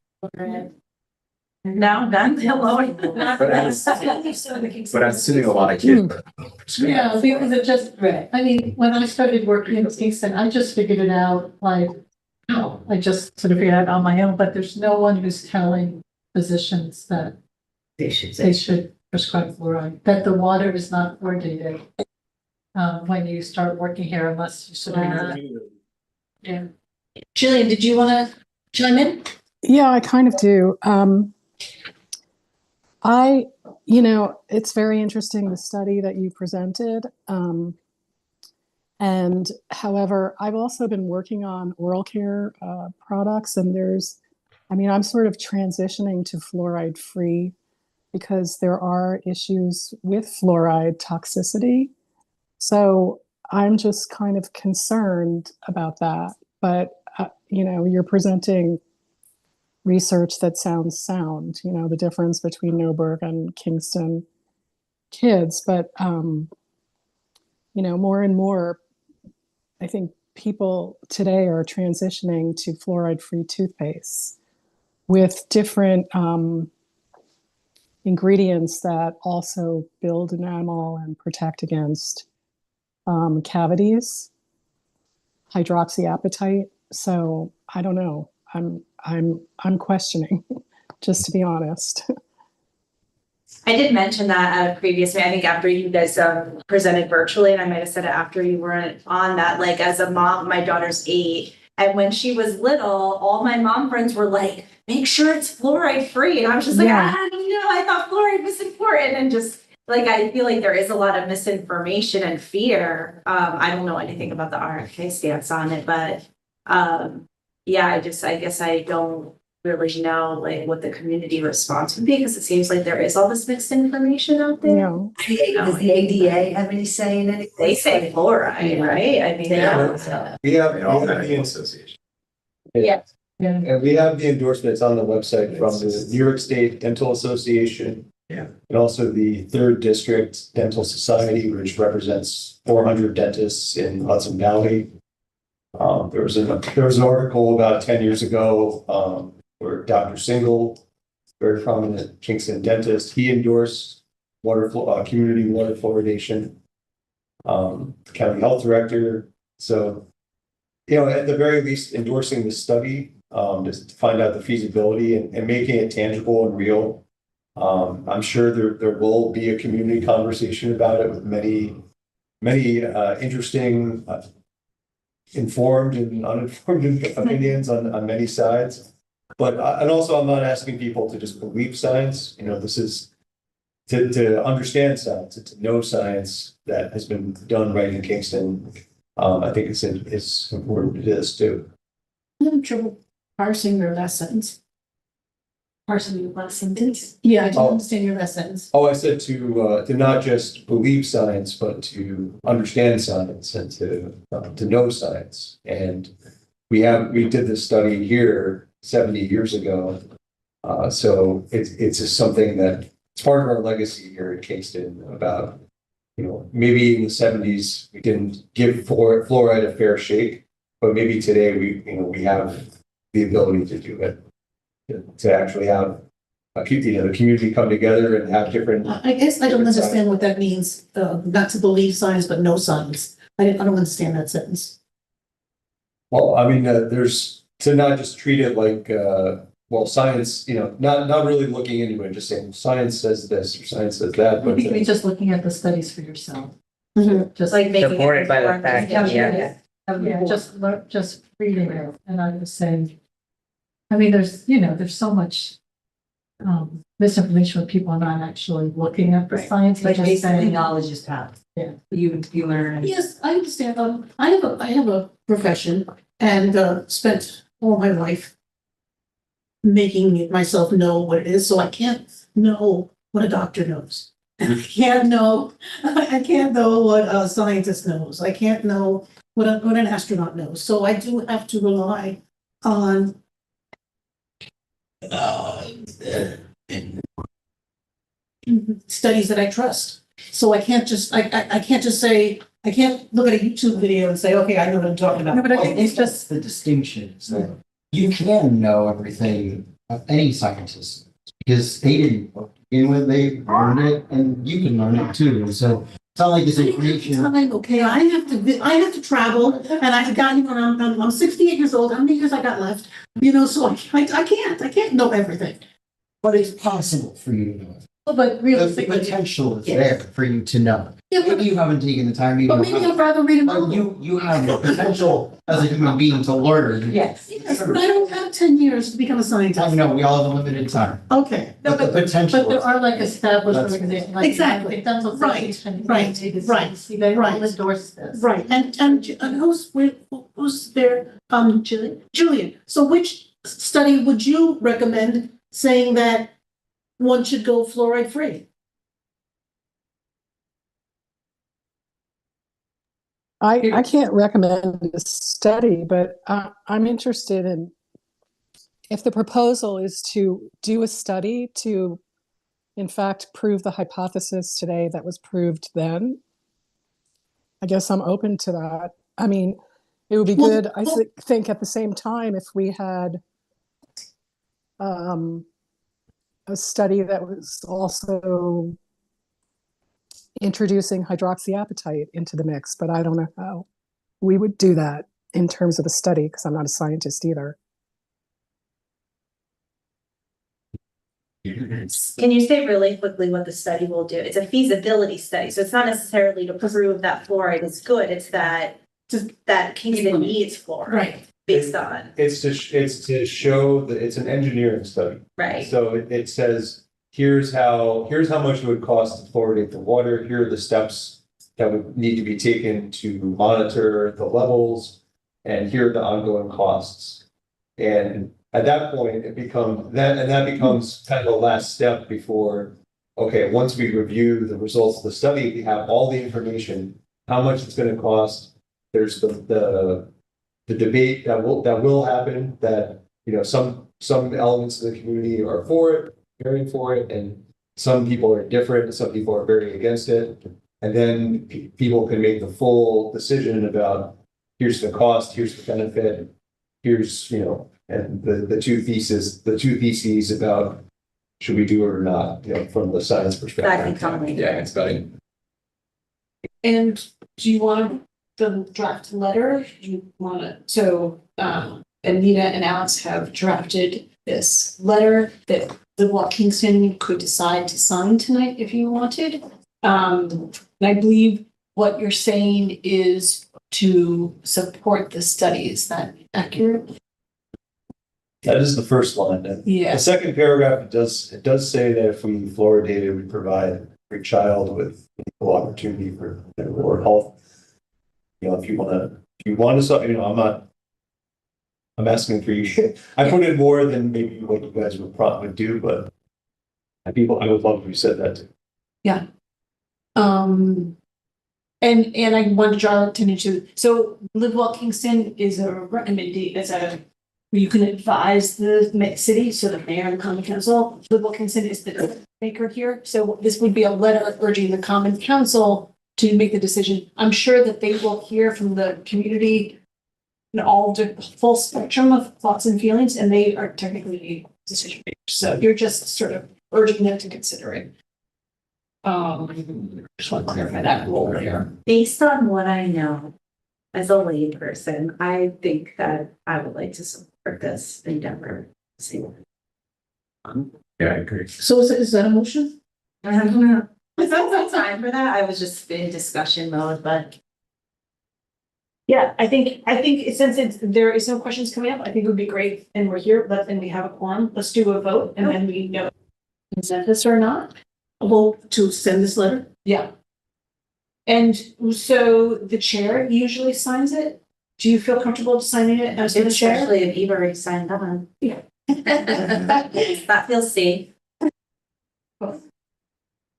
Now, done, hello. But I'm assuming a lot of kids. Yeah, because it just, right, I mean, when I started working in Kingston, I just figured it out, like, I just sort of figured it out on my own, but there's no one who's telling physicians that they should they say. should prescribe fluoride, that the water is not fluoridated. when you start working here unless you sort of. Yeah. Jillian, did you want to chime in? Yeah, I kind of do. It's very interesting, the study that you presented. And however, I've also been working on oral care products, and I'm sort of transitioning to fluoride free because there are issues with fluoride toxicity. So I'm just kind of concerned about that. But, you're presenting research that sounds sound, the difference between Noberg and Kingston kids. But, more and more, I think people today are transitioning to fluoride-free toothpaste with different ingredients that also build enamel and protect against cavities, hydroxyapatite. So I don't know. I'm questioning, just to be honest. I did mention that at a previous meeting, I think after you guys presented virtually, and I might have said it after you weren't on that, like as a mom, my daughter's 8. And when she was little, all my mom friends were like, make sure it's fluoride free. And I was just like, Yeah. I don't know, I thought fluoride was important. And just like, I feel like there is a lot of misinformation and fear. I don't know anything about the RFK stance on it, but yeah, I guess I don't really know like what the community response would be, because it seems like there is all this mixed information out there. Does the ADA have any say in it? They say fluoride, right? I mean, We have Medical the Association. Yeah. and we have the endorsements on the website from the New York State Dental Association. Yeah. And also the Third District Dental Society, which represents 400 dentists in Hudson Valley. There was an article about 10 years ago where Dr. Single, very prominent Kingston dentist, he endorsed community water fluoridation. County health director. So, at the very least, endorsing the study just to find out the feasibility and making it tangible and real. I'm sure there will be a community conversation about it with many interesting, informed and uninformed opinions on many sides. But and also, I'm not asking people to just believe science. This is to understand science and to know science that has been done right in Kingston. I think it's important to this too. I'm having trouble parsing your last sentence. Parsing your last sentence. Yeah, I didn't Oh. understand your last sentence. Oh, I said to not just believe science, but to understand science and to know science. And we did this study here 70 years ago. So it's just something that it's part of our legacy here at Kingston about, maybe in the 70s, we didn't give fluoride a fair shake, but maybe today we have the ability to do it, to actually have the community come together and have different. I guess I don't understand what that means, not to believe science, but know science. I don't understand that sentence. Well, I mean, there's to not just treat it like, science, not really looking into it, just saying science says this or science says that, but. You could be just looking at the studies for yourself. Just like making Supported by the informed fact, decisions. Yeah, just reading it, and I was saying, I mean, there's so much misinformation when people are not actually looking at the science, but Like just basically saying. knowledge is power. Yeah. You learn. Yes, I understand. I have a profession and spent all my life making myself know what it is, so I can't know what a doctor knows. And I can't know what a scientist knows. I can't know what an astronaut knows. So I do have to rely on studies that I trust. So I can't just say, I can't look at a YouTube video and say, okay, I know what I'm talking about. No, but I think it's just, The distinction is that you can know everything of any scientist because they didn't begin with, they learned it and you can learn it too. So it's not like this information. Time, okay, I have to travel and I've got, I'm 68 years old, how many years I got left? So I can't know everything. But it's possible for you to know. but The realistically, potential is there for you to know. Yeah, Maybe you haven't taken the time. but maybe I'd rather read them all. You have the potential as a human being to learn. Yes. Yes, but I don't have 10 years to become a scientist. I know, we all have a limited time. Okay. But the potential. But there are like established That's- organizations. Like Exactly. Dental Right. Association, Right. They all Right. endorse this. Right, and who's there? Julian. So which study would you recommend saying that one should go fluoride free? I can't recommend a study, but I'm interested in if the proposal is to do a study to, in fact, prove the hypothesis today that was proved then. I guess I'm open to that. I mean, it would be good, I think, at the same time, if we had a study that was also introducing hydroxyapatite into the mix, but I don't know how we would do that in terms of a study because I'm not a scientist either. Can you say really quickly what the study will do? It's a feasibility study, so it's not necessarily to prove that fluoride is good, it's that Kingston needs fluoride. Right. Based on, It's to show that it's an engineering study. right, So it says, here's how much it would cost to fluoridate the water. Here are the steps that would need to be taken to monitor the levels. And here are the ongoing costs. And at that point, that becomes kind of the last step before, okay, once we review the results of the study, we have all the information, how much it's going to cost. There's the debate that will happen, that, you know, some elements of the community are for it, very for it, and some people are different, some people are very against it. And then people can make the full decision about, here's the cost, here's the benefit, here's, you know, and the two theses about should we do it or not, you know, from the science perspective. Yeah, it's about it. And do you want the draft letter? Do you want to, so Anita and Alex have drafted this letter that the Kingston could decide to sign tonight if you wanted. And I believe what you're saying is to support the study. Is that accurate? That is the first line. Yeah. The second paragraph, it does say that if we fluoridated, we provide every child with equal opportunity for oral health. You know, if you want to, you know, I'm asking for you. I put in more than maybe what you guys would do, but I would love if you said that too. Yeah. And I want to draw attention to, so Live Well Kingston is a recommendation, you can advise the city, so the mayor and the common council. Live Well Kingston is the maker here, so this would be a letter urging the common council to make the decision. I'm sure that they will hear from the community and all the full spectrum of thoughts and feelings, and they are technically decision makers. So you're just sort of urging them to consider it. Just want to clarify that role there. based on what I know as a lay person, I think that I would like to support this endeavor. Yeah, I agree. So is that a motion? I don't know. Is that time for that? I was just in discussion mode, but Yeah, I think since there is no questions coming up, I think it would be great, and we're here, and we have a quorum, let's do a vote, and then we know consensus or not. A vote to send this letter? Yeah. And so the chair usually signs it. Do you feel comfortable signing it as the chair? especially if you've already signed on. Yeah. That feels safe.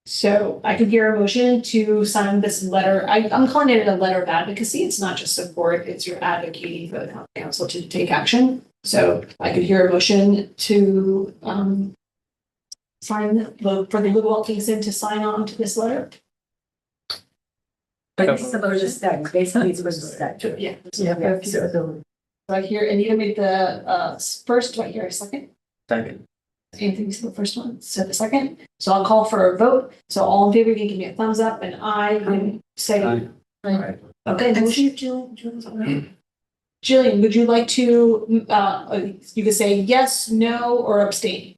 So I could hear a motion to sign this letter. I'm calling it a letter of advocacy. It's not just support, it's your advocating for the council to take action. So I could hear a motion to sign for the Live Well Kingston to sign on to this letter. But it's supposed to start, basically it's supposed to start. Yeah. Yeah, feasibility. Do I hear Anita made the first, do I hear a second? Second. Anthony said the first one, said the second. So I'll call for a vote. So all in favor, you can give me a thumbs up and I can say. Aye. Aye. Okay, motion. Jillian, would you like to, you could say yes, no, or abstain?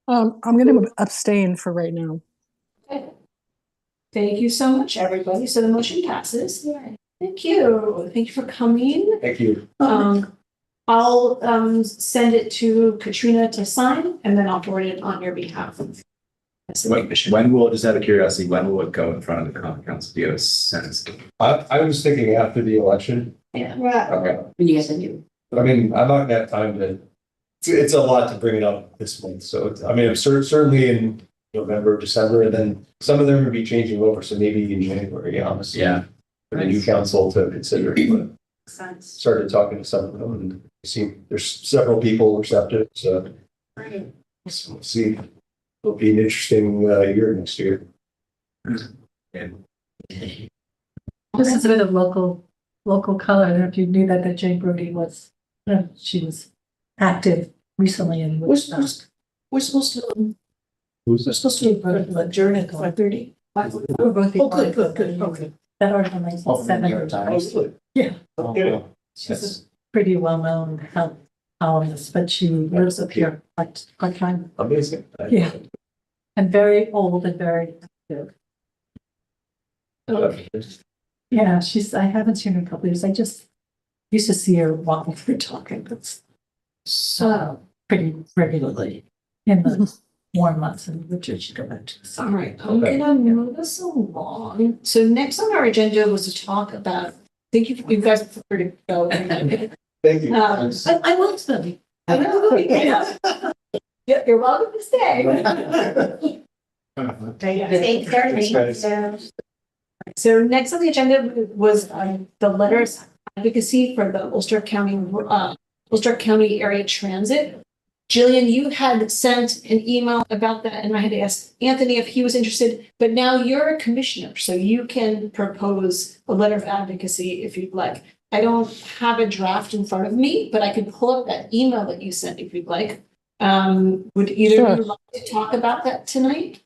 I'm going to abstain for right now. Okay. Thank you so much, everybody. So the motion passes. Thank you. Thank you for coming. Thank you. I'll send it to Katrina to sign and then I'll forward it on your behalf. When will, just out of curiosity, when will it go in front of the common council? Do you have a sense? I was thinking after the election. Yeah, Okay. when you guys are new. I mean, I'm not gonna have time to, it's a lot to bring it up this month, so, I mean, I'm certainly in November, December, and then some of them will be changing over, so maybe in January, honestly. Yeah. For the new council to consider, but Sense. started talking to some of them, and see, there's several people receptive, so. Right. So we'll see, it'll be an interesting year next year. And This is a bit of local color. I don't know if you knew that Jane Brody was, she was active recently in Woodstock. We're supposed to, Who's we're supposed to adjourn at 5:30. We're both. Oh, good, okay. That article makes Oh, from New York seven. Times. Yeah. Okay. She's a pretty well-known health columnist, but she lives up here quite time. Amazing. Yeah. And very old and very active. Yeah, I haven't seen her in a couple of years. I just used to see her while we were talking, but so pretty regularly in the warm months and winter she'd go back to the All summer. right, I'm gonna move us along. So next on our agenda was to talk about, thank you, you guys prefer to go. Thank you. I will study. Yeah, you're welcome to stay. Thanks, guys. So next on the agenda was the letters advocacy for the Ulster County Area Transit. Jillian, you had sent an email about that and I had asked Anthony if he was interested, but now you're a commissioner, so you can propose a letter of advocacy if you'd like. I don't have a draft in front of me, but I can pull up that email that you sent if you'd like. Would either of you like to talk about that tonight?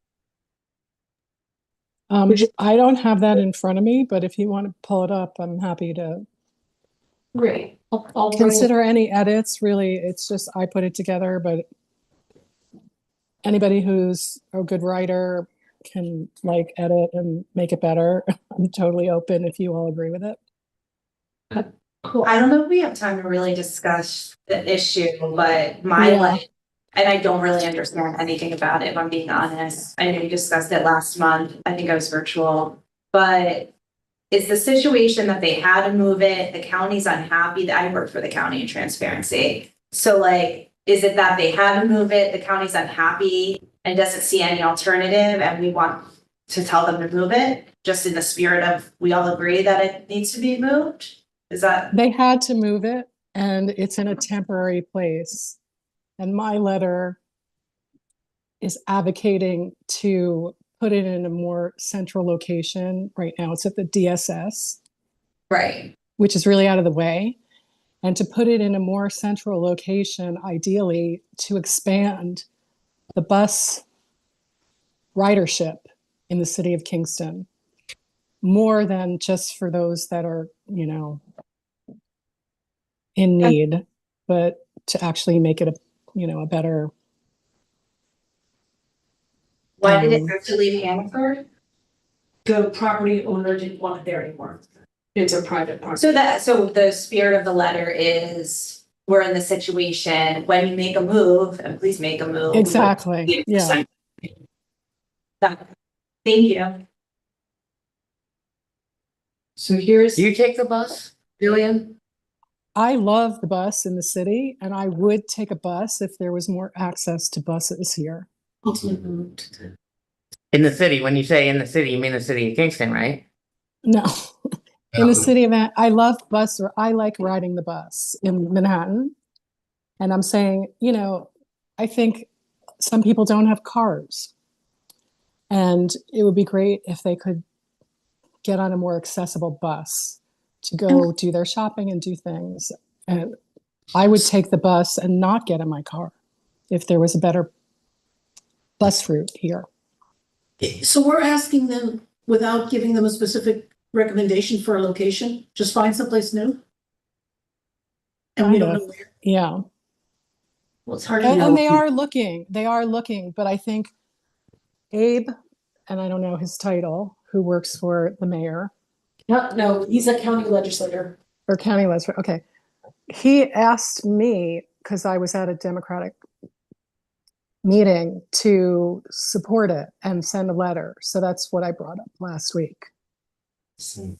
I don't have that in front of me, but if you want to pull it up, I'm happy to Great. I'll consider any edits. Really, it's just I put it together, but anybody who's a good writer can like edit and make it better. I'm totally open if you all agree with it. Cool. I don't know if we have time to really discuss the issue, but my life, and I don't really understand anything about it, if I'm being honest. I know you discussed it last month. I think I was virtual, but is the situation that they had to move it, the county's unhappy that I work for the county in transparency. So like, is it that they had to move it, the county's unhappy and doesn't see any alternative and we want to tell them to move it? Just in the spirit of, we all agree that it needs to be moved? Is that? They had to move it and it's in a temporary place. And my letter is advocating to put it in a more central location. Right now it's at the DSS. Right. Which is really out of the way. And to put it in a more central location, ideally to expand the bus ridership in the city of Kingston, more than just for those that are, you know, in need, but to actually make it a, you know, a better. Why did it have to leave Hannaford? The property owner didn't want it there anymore. It's a private property. So the spirit of the letter is, we're in the situation, when you make a move, and please make a move. Exactly, yeah. Thank you. So here's. Do you take the bus, Jillian? I love the bus in the city and I would take a bus if there was more access to buses here. In the city, when you say in the city, you mean the city of Kingston, right? No, in the city of, I love bus, or I like riding the bus in Manhattan. And I'm saying, you know, I think some people don't have cars. And it would be great if they could get on a more accessible bus to go do their shopping and do things. And I would take the bus and not get in my car if there was a better bus route here. So we're asking them, without giving them a specific recommendation for a location, just find someplace new? And we don't know where? Yeah. Well, it's hard to know. And they are looking, but I think Abe, and I don't know his title, who works for the mayor No, he's a county legislator. or county legislator. Okay. He asked me, because I was at a Democratic meeting, to support it and send a letter. So that's what I brought up last week. Isn't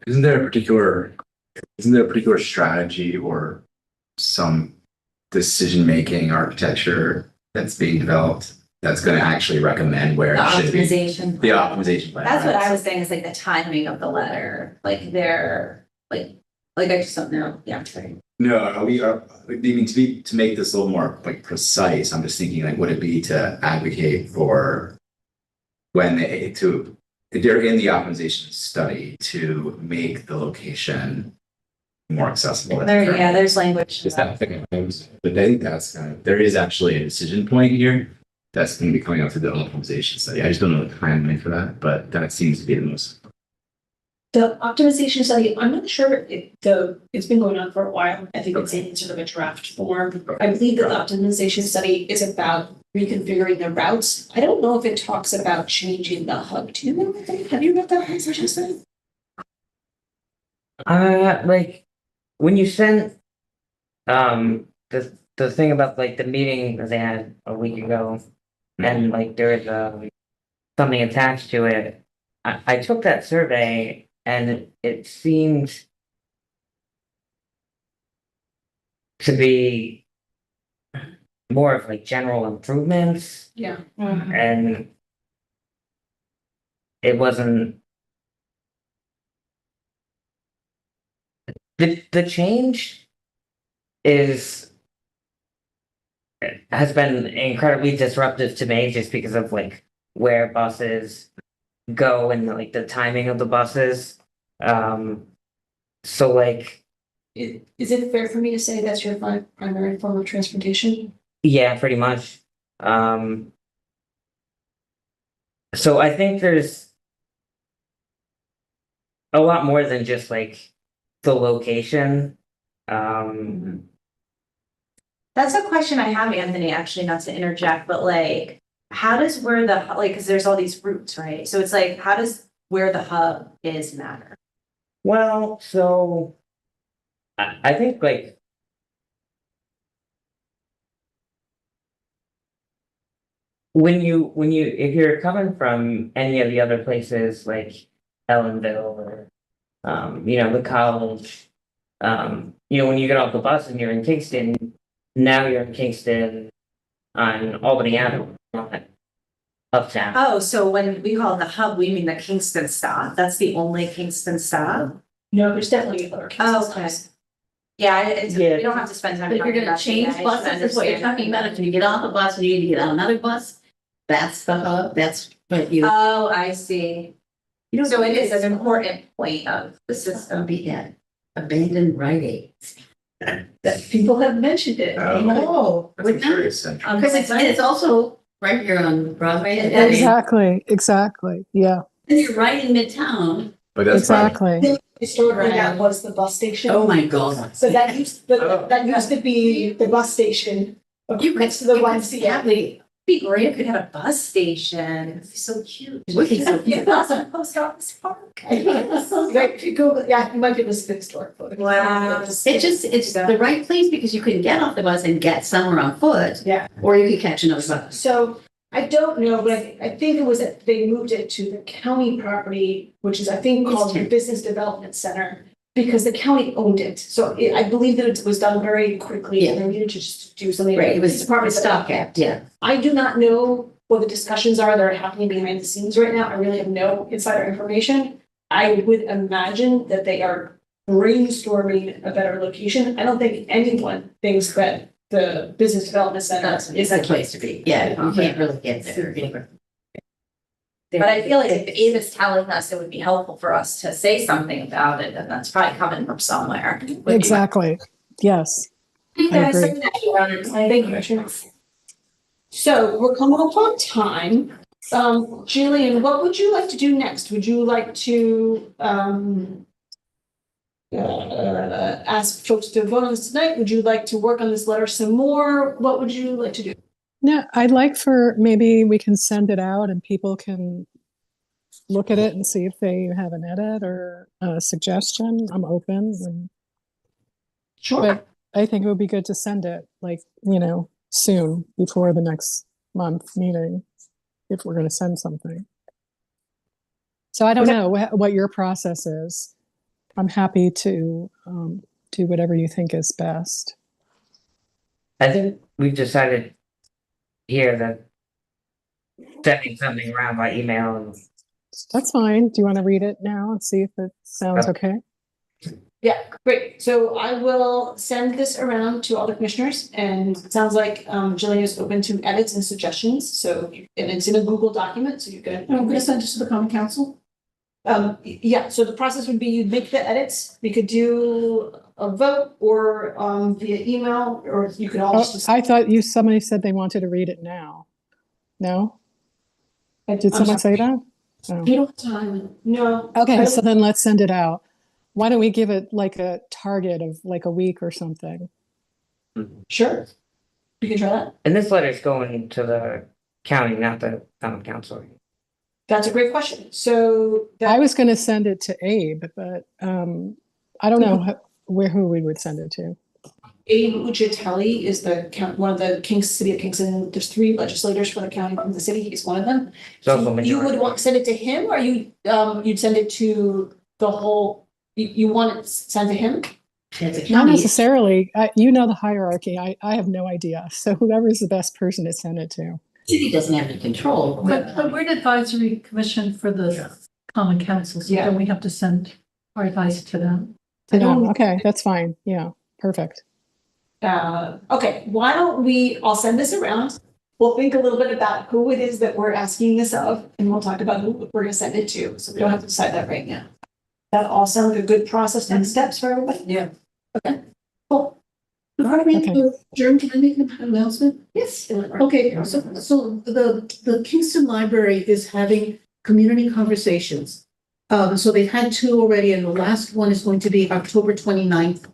there a particular strategy or some decision-making architecture that's being developed that's going to actually recommend where The it should be? optimization. The optimization plan. That's what right? I was saying is like the timing of the letter, like they're like I just don't know. Yeah, I'm sorry. No, we are, I mean, to make this a little more like precise, I'm just thinking like, would it be to advocate for if they're in the optimization study to make the location more accessible? There's language. Is that thing? But I think that's there is actually a decision point here that's going to be coming out through the optimization study. I just don't know the timeline for that, but that seems to be the most. The optimization study, I'm not sure it's been going on for a while. I think it's in sort of a draft form. I believe that the optimization study is about reconfiguring the routes. I don't know if it talks about changing the hub too. Have you read that optimization study? Like when you sent the thing about like the meeting that they had a week ago, and like there was something attached to it. I took that survey and it seemed to be more of like general improvements, Yeah. and it wasn't the change has been incredibly disruptive to me just because of like where buses go and like the timing of the buses. So like Is it fair for me to say that's your primary form of transportation? yeah, pretty much. So I think there's a lot more than just like the location. That's a question I have, Anthony, actually, not to interject, but like, how does where the, like, because there's all these routes, right? So it's like, how does where the hub is matter? Well, so I think like when you if you're coming from any of the other places like Ellenville or the college, when you get off the bus and you're in Kingston, now you're in Kingston on Albany Avenue, not uptown. Oh, so when we call it the hub, we mean the Kingston stop. That's the only Kingston stop? No, there's definitely other Kingston Oh, okay. stops. Yeah, we don't have to spend time. But if you're talking gonna about change it, I just buses, is what you're understand. talking about, if you get off a bus and you need to get on another bus, that's the hub, that's what you. Oh, I see. So it is an important point of the system. Be at abandoned Rite Aids. That people have mentioned it. Oh, That's a curious central. because it's also right here on Broadway. Exactly. Yeah, And you're right in Midtown. But that's exactly. Historically, that was the bus station. Oh, my God. So that used to be the bus station. Next to the YMCA. Be great if we could have a bus station. It'd be so cute. Would be so Yeah, that's a post office park. If you Google, yeah, you might be able to see the historic photo. Wow. It's the right place because you could get off the bus and get somewhere on foot. Yeah. Or you could catch another bus. So I don't know, but I think it was that they moved it to the county property, which is, I think, called the Business Development Center, because the county owned it. So I believe that it was done very quickly and they needed to just do something. Right, it was Department stopgap, yeah. I do not know what the discussions are that are happening behind the scenes right now. I really have no insider information. I would imagine that they are brainstorming a better location. I don't think anyone thinks that the Business Development Center is the place to be. Yeah, you can't really get there. But I feel like if Ava's telling us it would be helpful for us to say something about it, then that's probably coming from somewhere. Exactly. Yes. Thank I agree. you, Commissioner. So we're coming up on time. Jillian, what would you like to do next? Would you like to ask folks to vote on this tonight? Would you like to work on this letter some more? What would you like to do? Yeah, I'd like for maybe we can send it out and people can look at it and see if they have an edit or a suggestion. I'm open. Sure. But I think it would be good to send it like, soon before the next month meeting, if we're going to send something. So I don't know what your process is. I'm happy to do whatever you think is best. I think we've decided here that sending something around by email and That's fine. Do you want to read it now and see if it sounds okay? Yeah, great. So I will send this around to all the commissioners, and it sounds like Jillian is open to edits and suggestions. So, and it's in a Google document, so you can. And I'm gonna send this to the common council. Yeah, so the process would be you'd make the edits. We could do a vote or via email, or you could all just. I thought somebody said they wanted to read it now. No? Did someone say that? No. We don't have time. No. Okay, so then let's send it out. Why don't we give it like a target of like a week or something? Sure. You can try that. and this letter's going to the county, not the town council. That's a great question. So I was going to send it to Abe, but I don't know who we would send it to. Abe Ucitelli is one of the city of Kingston. There's 3 legislators for the county from the city. He's one of them. So So you would want to send it to him, or you'd send it to the whole. You want it sent to him? Not necessarily. You know the hierarchy. I have no idea. So whoever is the best person to send it to. City doesn't have any control. But we're an advisory commission for the common council, so Yeah. then we have to send our advice to them. Okay, that's fine. Yeah, perfect. Okay, why don't I'll send this around. We'll think a little bit about who it is that we're asking this of, and we'll talk about who we're gonna send it to, so we don't have to decide that right now. That all sounds like a good process and steps for everybody? Yeah. Okay, cool. Before we Okay. adjourn, can I make an announcement? Yes. Okay, so the Kingston Library is having community conversations. So they've had 2 already, and the last one is going to be October 29th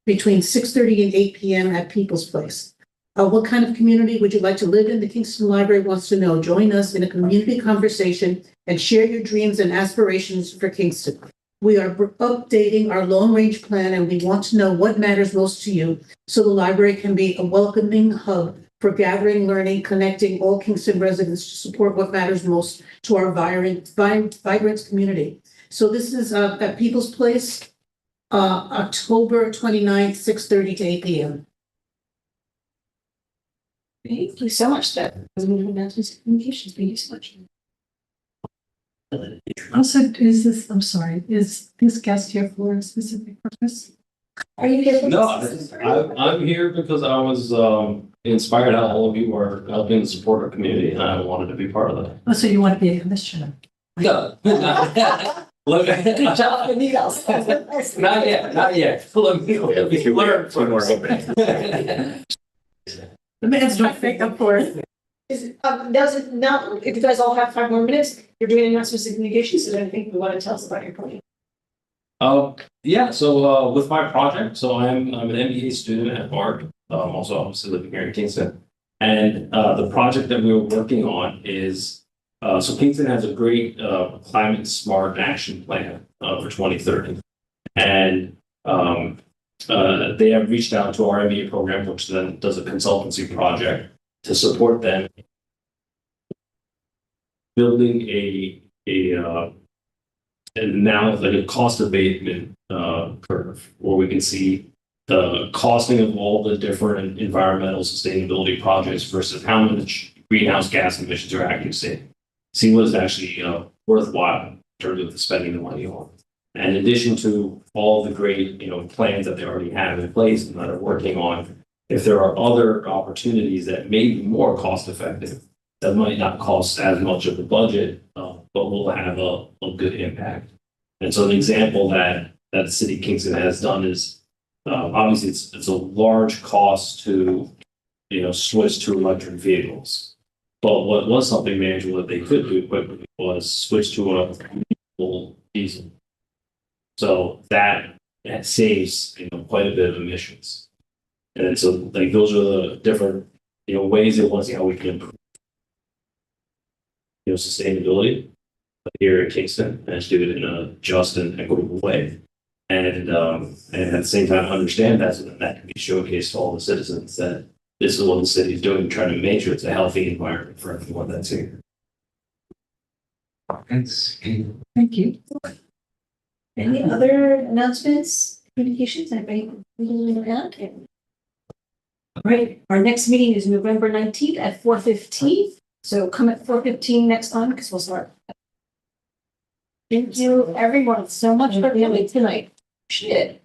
between 6:30 and 8 PM at People's Place. What kind of community would you like to live in? The Kingston Library wants to know. Join us in a community conversation and share your dreams and aspirations for Kingston. We are updating our long-range plan, and we want to know what matters most to you, so the library can be a welcoming hub for gathering, learning, connecting all Kingston residents to support what matters most to our vibrant community. So this is at People's Place, October 29th, 6:30 to 8 PM. Thank you so much, Steph. Announcements and communications. Thank you so much. Also, I'm sorry, is this guest here for a specific purpose? Are you here? No, I'm here because I was inspired how all of you are helping support our community, and I wanted to be part of that. Oh, so you want to be a commissioner? No, not yet. Look, not yet, not yet. Let me learn from more. The man's not make up for it. Does it now, if you guys all have 5 more minutes, you're doing announcements and communications, is there anything you want to tell us about your project? Yeah, so with my project, so I'm an MBA student at Bard, also obviously living here in Kingston. And the project that we were working on is, so Kingston has a great climate smart action plan for 2030. And they have reached out to our MBA program, which then does a consultancy project to support them building and now like a cost abatement curve where we can see the costing of all the different environmental sustainability projects versus how much greenhouse gas emissions are actually saving. See what is actually worthwhile in terms of spending the money on. And in addition to all the great plans that they already have in place and that are working on, if there are other opportunities that may be more cost effective, that might not cost as much of the budget, but will have a good impact. And so an example that the city of Kingston has done is obviously it's a large cost to switch to electric vehicles. But what was something manageable that they could do quickly was switch to a renewable diesel. So that and it saves, quite a bit of emissions. And so like those are the different, ways they want to see how we can improve, sustainability here at Kingston and do it in a just and equitable way. And at the same time, understand that so that can be showcased to all the citizens that this is what the city is doing, trying to make sure it's a healthy environment for everyone that's here. Thank you. Any other announcements, communications, anybody to add? All right, our next meeting is November 19th at 4:15. So come at 4:15 next time because we'll start. Thank you, everyone, so much for coming tonight. Appreciate it.